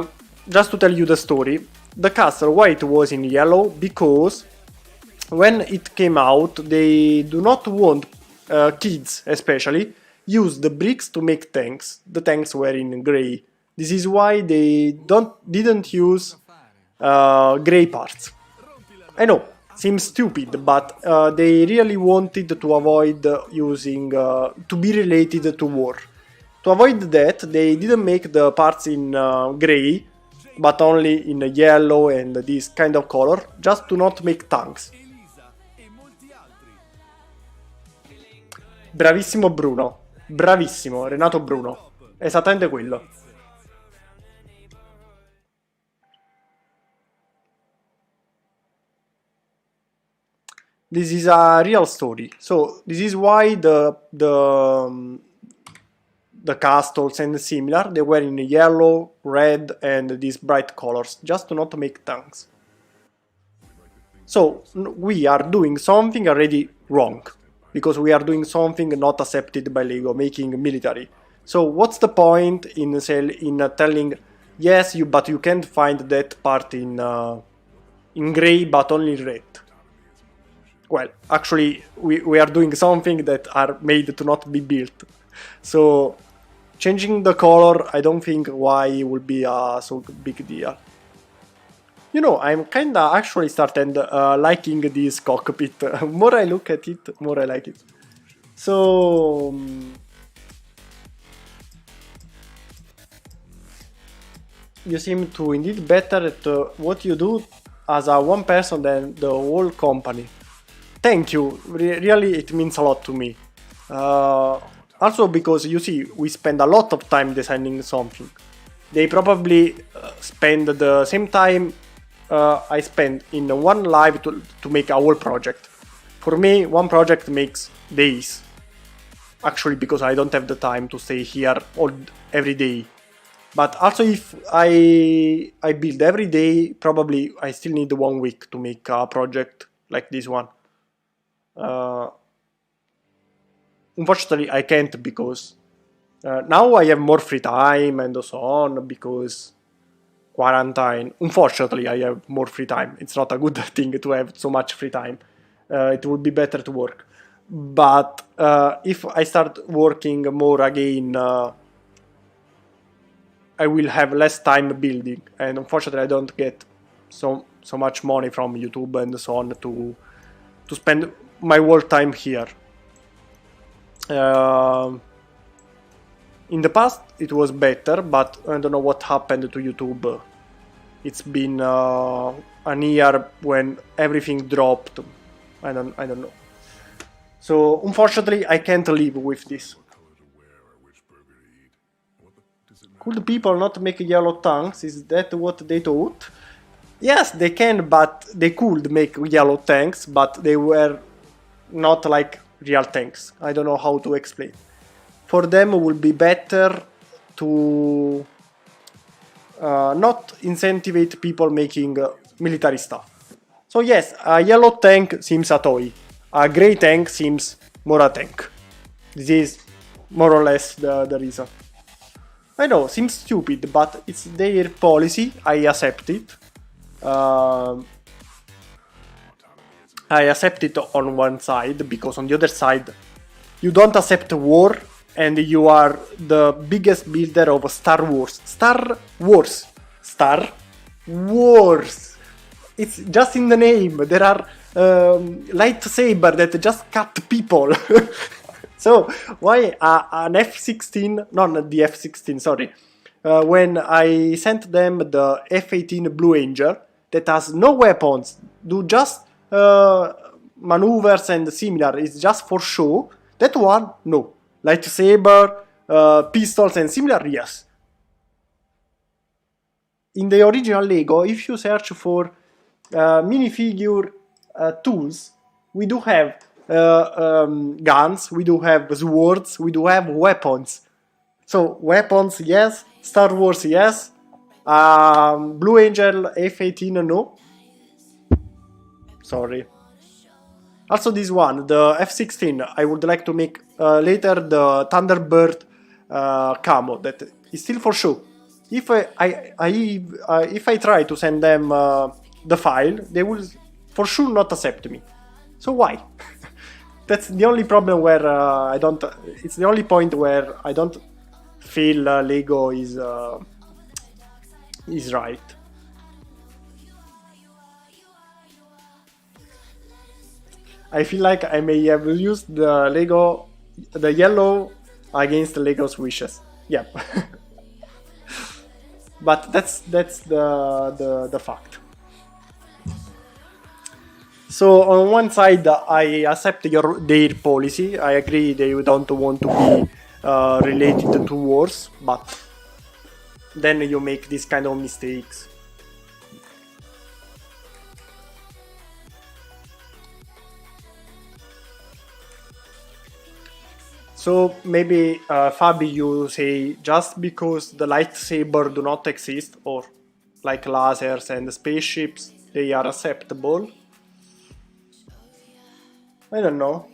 just to tell you the story, the castle, why it was in yellow? Because when it came out, they do not want kids, especially, use the bricks to make tanks. The tanks were in grey. This is why they didn't use grey parts. I know, seems stupid, but they really wanted to avoid using to be related to war. To avoid that, they didn't make the parts in grey, but only in yellow and this kind of color, just to not make tanks. Bravissimo Bruno, bravissimo, Renato Bruno, esattamente quello. This is a real story. So this is why the castles and similar, they were in yellow, red and these bright colors, just to not make tanks. So we are doing something already wrong, because we are doing something not accepted by LEGO, making military. So what's the point in telling, yes, but you can't find that part in grey but only red? Well, actually, we are doing something that are made to not be built. So, changing the color, I don't think why it would be a so big deal. You know, I'm kinda actually started liking this cockpit. More I look at it, more I like it. So... you seem to indeed better at what you do as a one person than the whole company. Thank you, really it means a lot to me. Also because, you see, we spend a lot of time designing something. They probably spend the same time I spend in one live to make a whole project. For me, one project makes days. Actually, because I don't have the time to stay here every day. But also if I build every day, probably I still need 1 week to make a project like this one. Unfortunately, I can't because now I have more free time and so on because quarantine. Unfortunately, I have more free time. It's not a good thing to have so much free time. It would be better to work. But if I start working more again, I will have less time building. And unfortunately, I don't get so much money from YouTube and so on to spend my whole time here. In the past it was better, but I don't know what happened to YouTube. It's been an year when everything dropped. I don't know. So unfortunately I can't live with this. Could people not make yellow tanks? Is that what they thought? Yes, they can, but they could make yellow tanks, but they were not like real tanks. I don't know how to explain. For them it would be better to not incentivize people making military stuff. So yes, a yellow tank seems a toy. A grey tank seems more a tank. This is more or less the reason. I know, seems stupid, but it's their policy. I accept it. I accept it on one side, because on the other side, you don't accept war, and you are the biggest builder of Star Wars. Star Wars. Star Wars. It's just in the name. There are lightsaber that just cut people. So why an F-16? Not the F-16, sorry. When I sent them the F-18 Blue Angel that has no weapons, do just maneuvers and similar, it's just for show. That one, no. Lightsaber, pistols and similar, yes. In the original Lego, if you search for minifigure tools, we do have guns, we do have swords, we do have weapons. So weapons, yes. Star Wars, yes. Blue Angel F-18, no. Sorry. Also this one, the F-16, I would like to make later the Thunderbird camo, that is still for show. If if I try to send them the file, they will for sure not accept me. So why? That's the only problem where I don't. It's the only point where I don't feel Lego is right. I feel like I may have used the yellow against Lego's wishes. Yep. But that's the fact. So on one side, I accept their policy. I agree they don't want to be related to wars, but then you make this kind of mistakes. So maybe Fabi, you say just because the lightsaber do not exist, or like lasers and spaceships, they are acceptable. I don't know.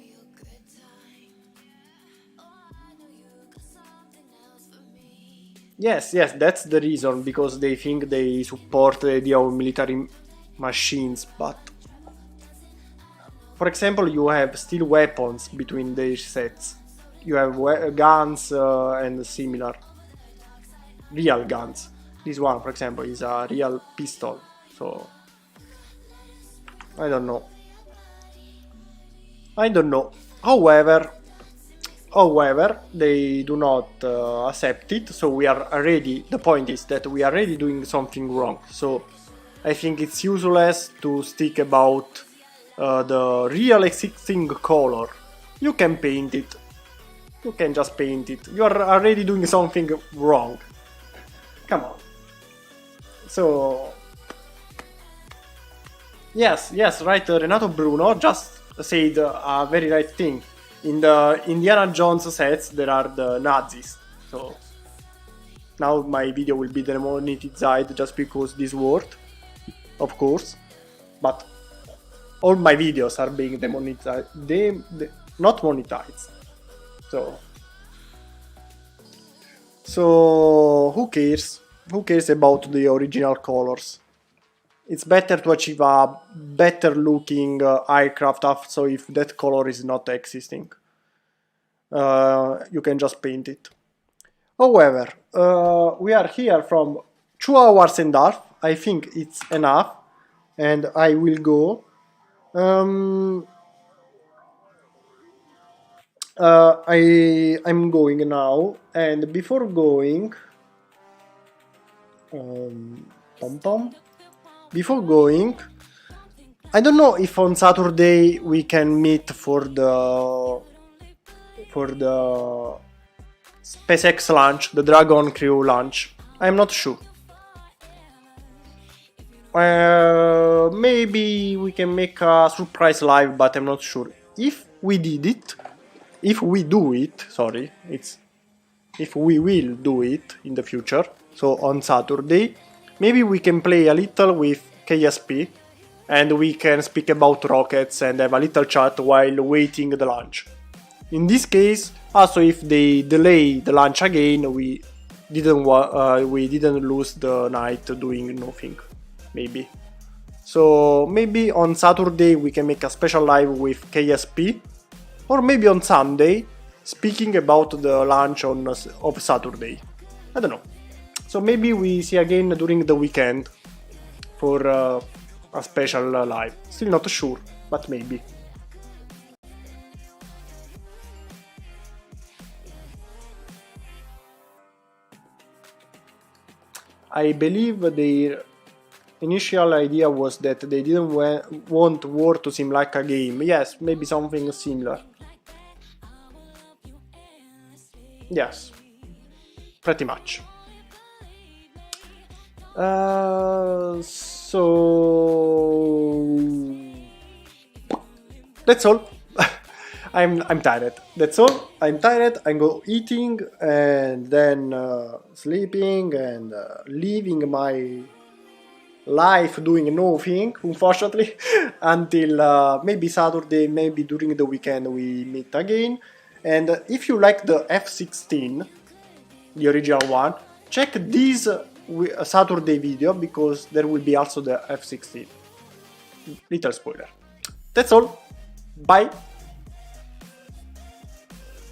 Yes, that's the reason, because they think they support the idea of military machines, but for example, you have still weapons between their sets. You have guns and similar real guns. This one, for example, is a real pistol, so I don't know. However, they do not accept it, so we are already, the point is that we are already doing something wrong. So I think it's useless to stick about the real existing color. You can paint it. You can just paint it. You are already doing something wrong. Come on. So yes, right. Renato Bruno just said a very right thing. In the Indiana Jones sets, there are the Nazis. So now my video will be demonetized just because this word, of course. But all my videos are being demonetized. They not monetized. So who cares? Who cares about the original colors? It's better to achieve a better looking aircraft also if that color is not existing. You can just paint it. However, we are here from 2 hours and a half. I think it's enough, and I will go. I'm going now, and before going, before going, I don't know if on Saturday we can meet for the SpaceX launch, the Dragon Crew launch. I'm not sure. Maybe we can make a surprise live, but I'm not sure. If we do it, if we will do it in the future, so on Saturday, maybe we can play a little with KSP, and we can speak about rockets and have a little chat while waiting the launch. In this case, also if they delay the launch again, we didn't lose the night doing nothing, maybe. So maybe on Saturday we can make a special live with KSP, or maybe on Sunday, speaking about the launch of Saturday. I don't know. So maybe we see again during the weekend for a special live. Still not sure, but maybe. I believe their initial idea was that they didn't want war to seem like a game. Yes, maybe something similar. Yes, pretty much. So that's all. I'm tired. That's all. I'm tired. I go eating and then sleeping and living my life doing nothing, unfortunately, until maybe Saturday, maybe during the weekend we meet again. And if you like the F-16, the original one, check this Saturday video because there will be also the F-16. Little spoiler. That's all. Bye.